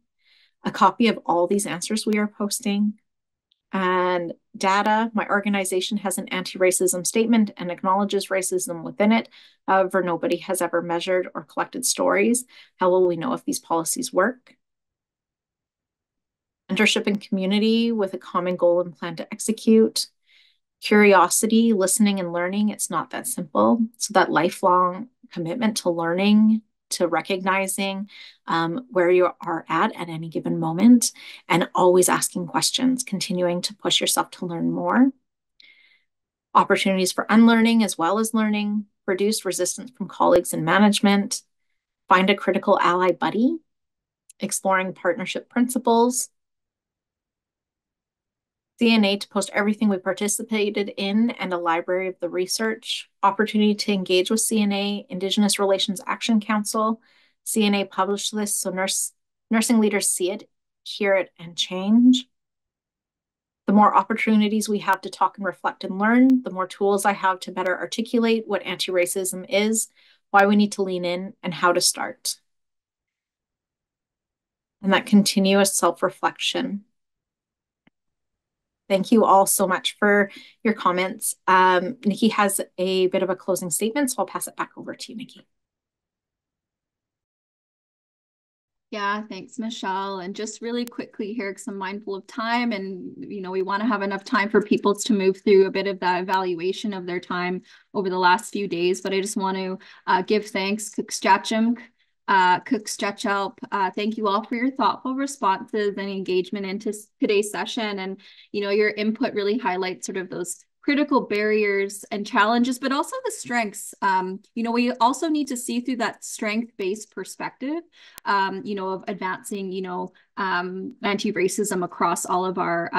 a copy of all these answers we are posting, and data. My organization has an anti-racism statement and acknowledges racism within it. However, nobody has ever measured or collected stories. How will we know if these policies work? Mentorship and community with a common goal and plan to execute. Curiosity, listening, and learning, it's not that simple. So that lifelong commitment to learning, to recognizing where you are at any given moment, and always asking questions, continuing to push yourself to learn more. Opportunities for unlearning as well as learning, reduce resistance from colleagues and management, find a critical ally buddy, exploring partnership principles, CNA to post everything we participated in and a library of the research, opportunity to engage with CNA, Indigenous Relations Action Council. CNA published this so nursing leaders see it, hear it, and change. The more opportunities we have to talk and reflect and learn, the more tools I have to better articulate what anti-racism is, why we need to lean in, and how to start. And that continuous self-reflection. Thank you all so much for your comments. Nikki has a bit of a closing statement, so I'll pass it back over to you, Nikki. Yeah, thanks, Michelle. And just really quickly here, because I'm mindful of time and, we want to have enough time for people to move through a bit of that evaluation of their time over the last few days. But I just want to give thanks, Cookstachum, Cookstachelp. Thank you all for your thoughtful responses and engagement into today's session. And, your input really highlights sort of those critical barriers and challenges, but also the strengths. We also need to see through that strength-based perspective, of advancing, anti-racism across all of our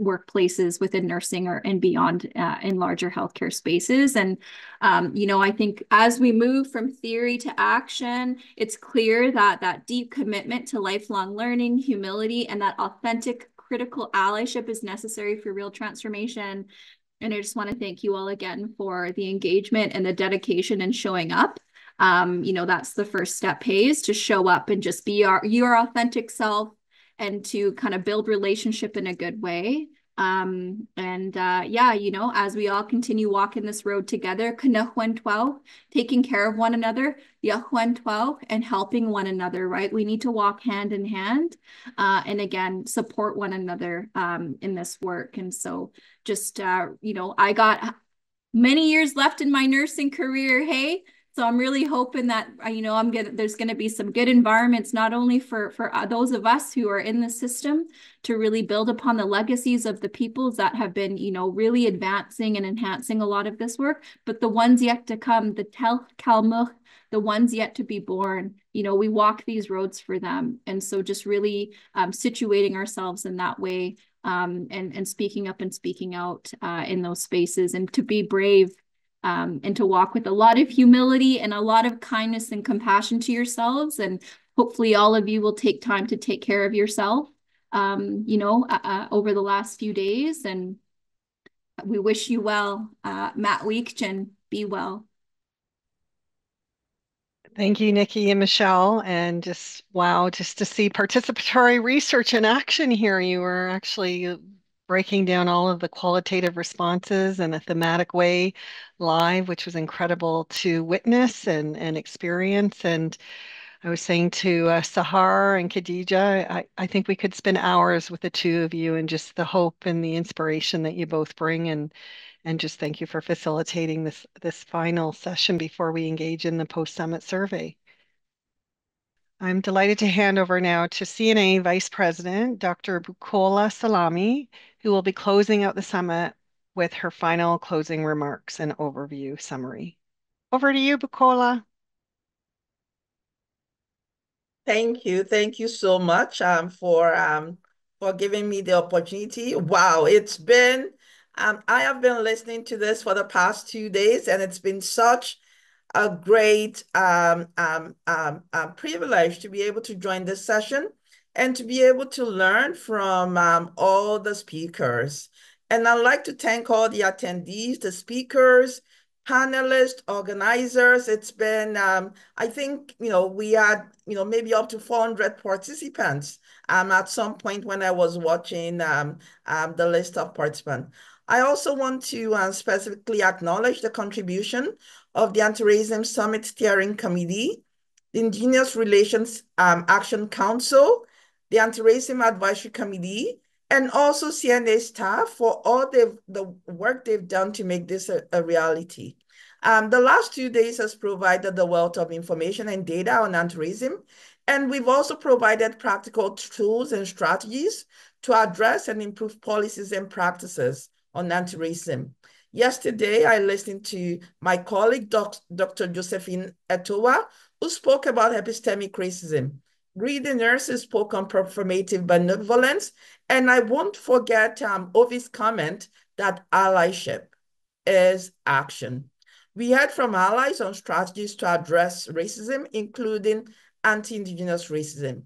workplaces within nursing and beyond in larger healthcare spaces. And, I think as we move from theory to action, it's clear that that deep commitment to lifelong learning, humility, and that authentic critical allyship is necessary for real transformation. And I just want to thank you all again for the engagement and the dedication and showing up. That's the first step, pays to show up and just be your authentic self and to kind of build relationship in a good way. As we all continue walking this road together, taking care of one another, and helping one another, right? We need to walk hand in hand and again, support one another in this work. And so just, I got many years left in my nursing career, hey? So I'm really hoping that, there's going to be some good environments, not only for those of us who are in the system to really build upon the legacies of the peoples that have been, really advancing and enhancing a lot of this work, but the ones yet to come, the Tel Kalmuch, the ones yet to be born, we walk these roads for them. And so just really situating ourselves in that way and speaking up and speaking out in those spaces, and to be brave and to walk with a lot of humility and a lot of kindness and compassion to yourselves. And hopefully all of you will take time to take care of yourself, over the last few days. And we wish you well. Matt Weekchen, be well. Thank you, Nikki and Michelle. And just, wow, just to see participatory research in action here. You were actually breaking down all of the qualitative responses in a thematic way live, which was incredible to witness and experience. And I was saying to Sahar and Khadija, I think we could spend hours with the two of you and just the hope and the inspiration that you both bring. And just thank you for facilitating this final session before we engage in the post-summit survey. I'm delighted to hand over now to CNA Vice President, Dr. Bukola Salami, who will be closing out the summit with her final closing remarks and overview summary. Over to you, Bukola. Thank you. Thank you so much for giving me the opportunity. Wow, I have been listening to this for the past 2 days, and it's been such a great privilege to be able to join this session and to be able to learn from all the speakers. And I'd like to thank all the attendees, the speakers, panelists, organizers. It's been, I think, we had, maybe up to 400 participants at some point when I was watching the list of participants. I also want to specifically acknowledge the contribution of the Anti-Racism Summit Steering Committee, the Indigenous Relations Action Council, the Anti-Racism Advisory Committee, and also CNA staff for all the work they've done to make this a reality. The last 2 days has provided the wealth of information and data on anti-racism, and we've also provided practical tools and strategies to address and improve policies and practices on anti-racism. Yesterday, I listened to my colleague, Dr. Josephine Etowa, who spoke about epistemic racism. Greedy nurses spoke on performative benevolence, and I won't forget Ovi's comment that allyship is action. We heard from allies on strategies to address racism, including anti-Indigenous racism.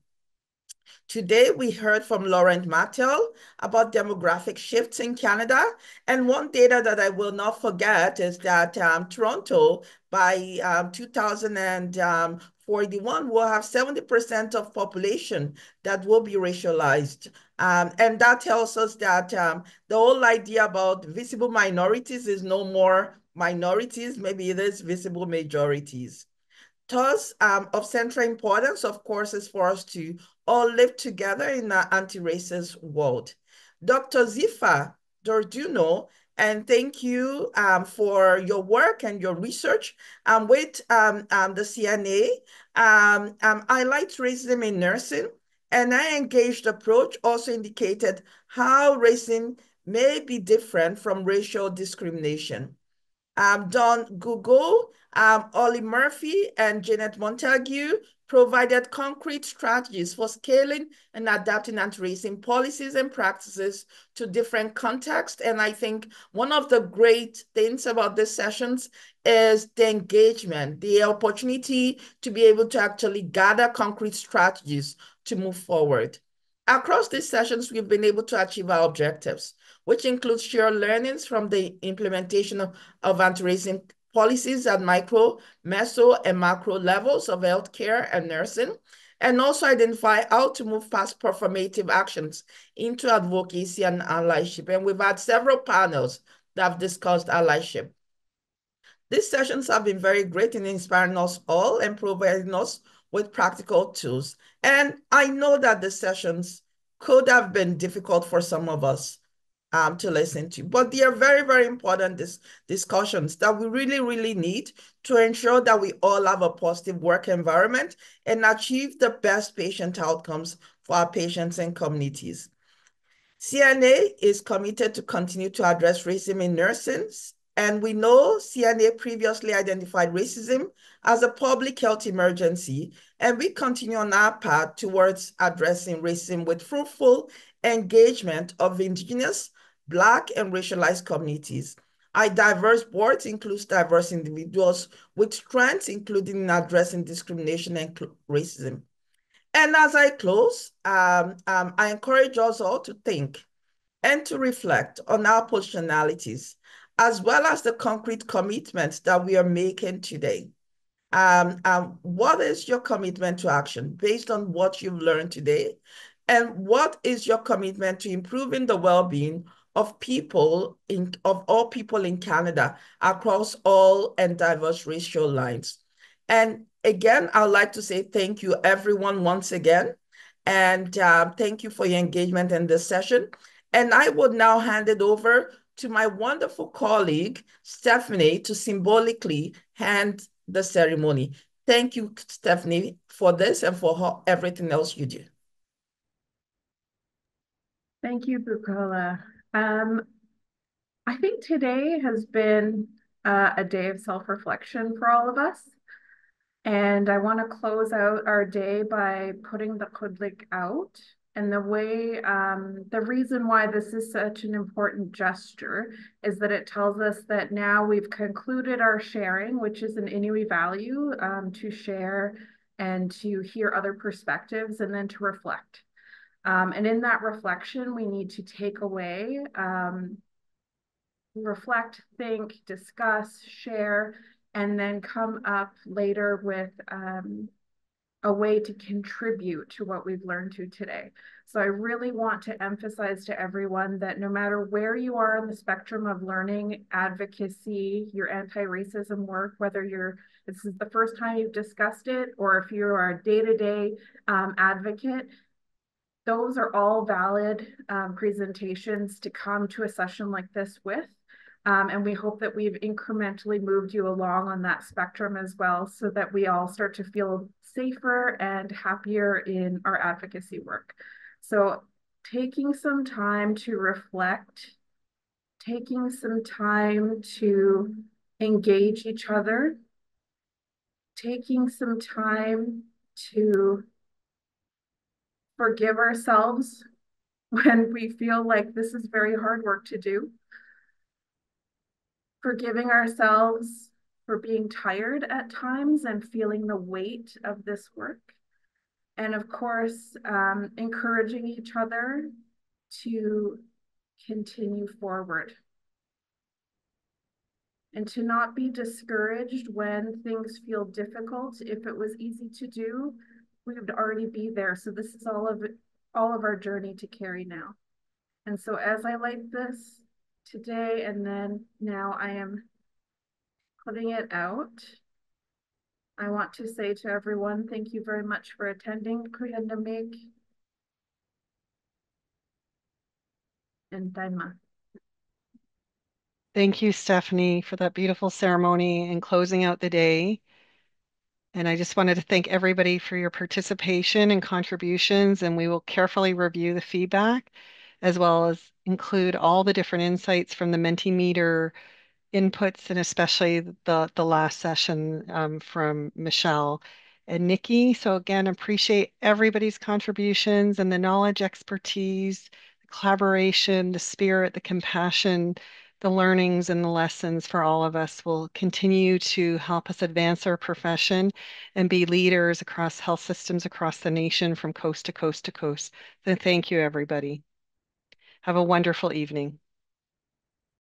Today, we heard from Laurent Martel about demographic shifts in Canada. And one data that I will not forget is that Toronto, by 2041, will have 70% of population that will be racialized. And that tells us that the whole idea about visible minorities is no more minorities, maybe it is visible majorities. Thus, of central importance, of course, is for us to all live together in an anti-racist world. Dr. Zifa Dorduno, and thank you for your work and your research with the CNA. Highlights racism in nursing, and our engaged approach also indicated how racism may be different from racial discrimination. Don Google, Ollie Murphy, and Janet Montague provided concrete strategies for scaling and adapting anti-racism policies and practices to different contexts. And I think one of the great things about these sessions is the engagement, the opportunity to be able to actually gather concrete strategies to move forward. Across these sessions, we've been able to achieve our objectives, which includes shared learnings from the implementation of anti-racism policies at micro, meso, and macro levels of healthcare and nursing, and also identify how to move past performative actions into advocacy and allyship. And we've had several panels that have discussed allyship. These sessions have been very great in inspiring us all and providing us with practical tools. And I know that the sessions could have been difficult for some of us to listen to, but they are very, very important discussions that we really, really need to ensure that we all have a positive work environment and achieve the best patient outcomes for our patients and communities. CNA is committed to continue to address racism in nursing, and we know CNA previously identified racism as a public health emergency, and we continue on our path towards addressing racism with fruitful engagement of Indigenous, Black, and racialized communities. Our diverse boards includes diverse individuals with strengths, including in addressing discrimination and racism. And as I close, I encourage us all to think and to reflect on our positionalities, as well as the concrete commitments that we are making today. What is your commitment to action based on what you've learned today? And what is your commitment to improving the well-being of all people in Canada across all and diverse racial lines? And again, I'd like to say thank you, everyone, once again. And thank you for your engagement in this session. And I would now hand it over to my wonderful colleague, Stephanie, to symbolically hand the ceremony. Thank you, Stephanie, for this and for everything else you do. Thank you, Bukola. I think today has been a day of self-reflection for all of us. And I want to close out our day by putting the kudlik out. And the reason why this is such an important gesture is that it tells us that now we've concluded our sharing, which is an Inuit value, to share and to hear other perspectives and then to reflect. And in that reflection, we need to take away, reflect, think, discuss, share, and then come up later with a way to contribute to what we've learned today. So I really want to emphasize to everyone that no matter where you are on the spectrum of learning, advocacy, your anti-racism work, whether this is the first time you've discussed it, or if you are a day-to-day advocate, those are all valid presentations to come to a session like this with. And we hope that we've incrementally moved you along on that spectrum as well, so that we all start to feel safer and happier in our advocacy work. So taking some time to reflect, taking some time to engage each other, taking some time to forgive ourselves when we feel like this is very hard work to do, forgiving ourselves for being tired at times and feeling the weight of this work. And of course, encouraging each other to continue forward and to not be discouraged when things feel difficult. If it was easy to do, we would already be there. So this is all of our journey to carry now. And so as I light this today, and then now I am putting it out, I want to say to everyone, thank you very much for attending. Kuyendamig and Daima. Thank you, Stephanie, for that beautiful ceremony and closing out the day. And I just wanted to thank everybody for your participation and contributions, and we will carefully review the feedback as well as include all the different insights from the Mentimeter inputs, and especially the last session from Michelle and Nikki. So again, appreciate everybody's contributions and the knowledge, expertise, the collaboration, the spirit, the compassion, the learnings and the lessons for all of us will continue to help us advance our profession and be leaders across health systems across the nation from coast to coast to coast. So thank you, everybody. Have a wonderful evening.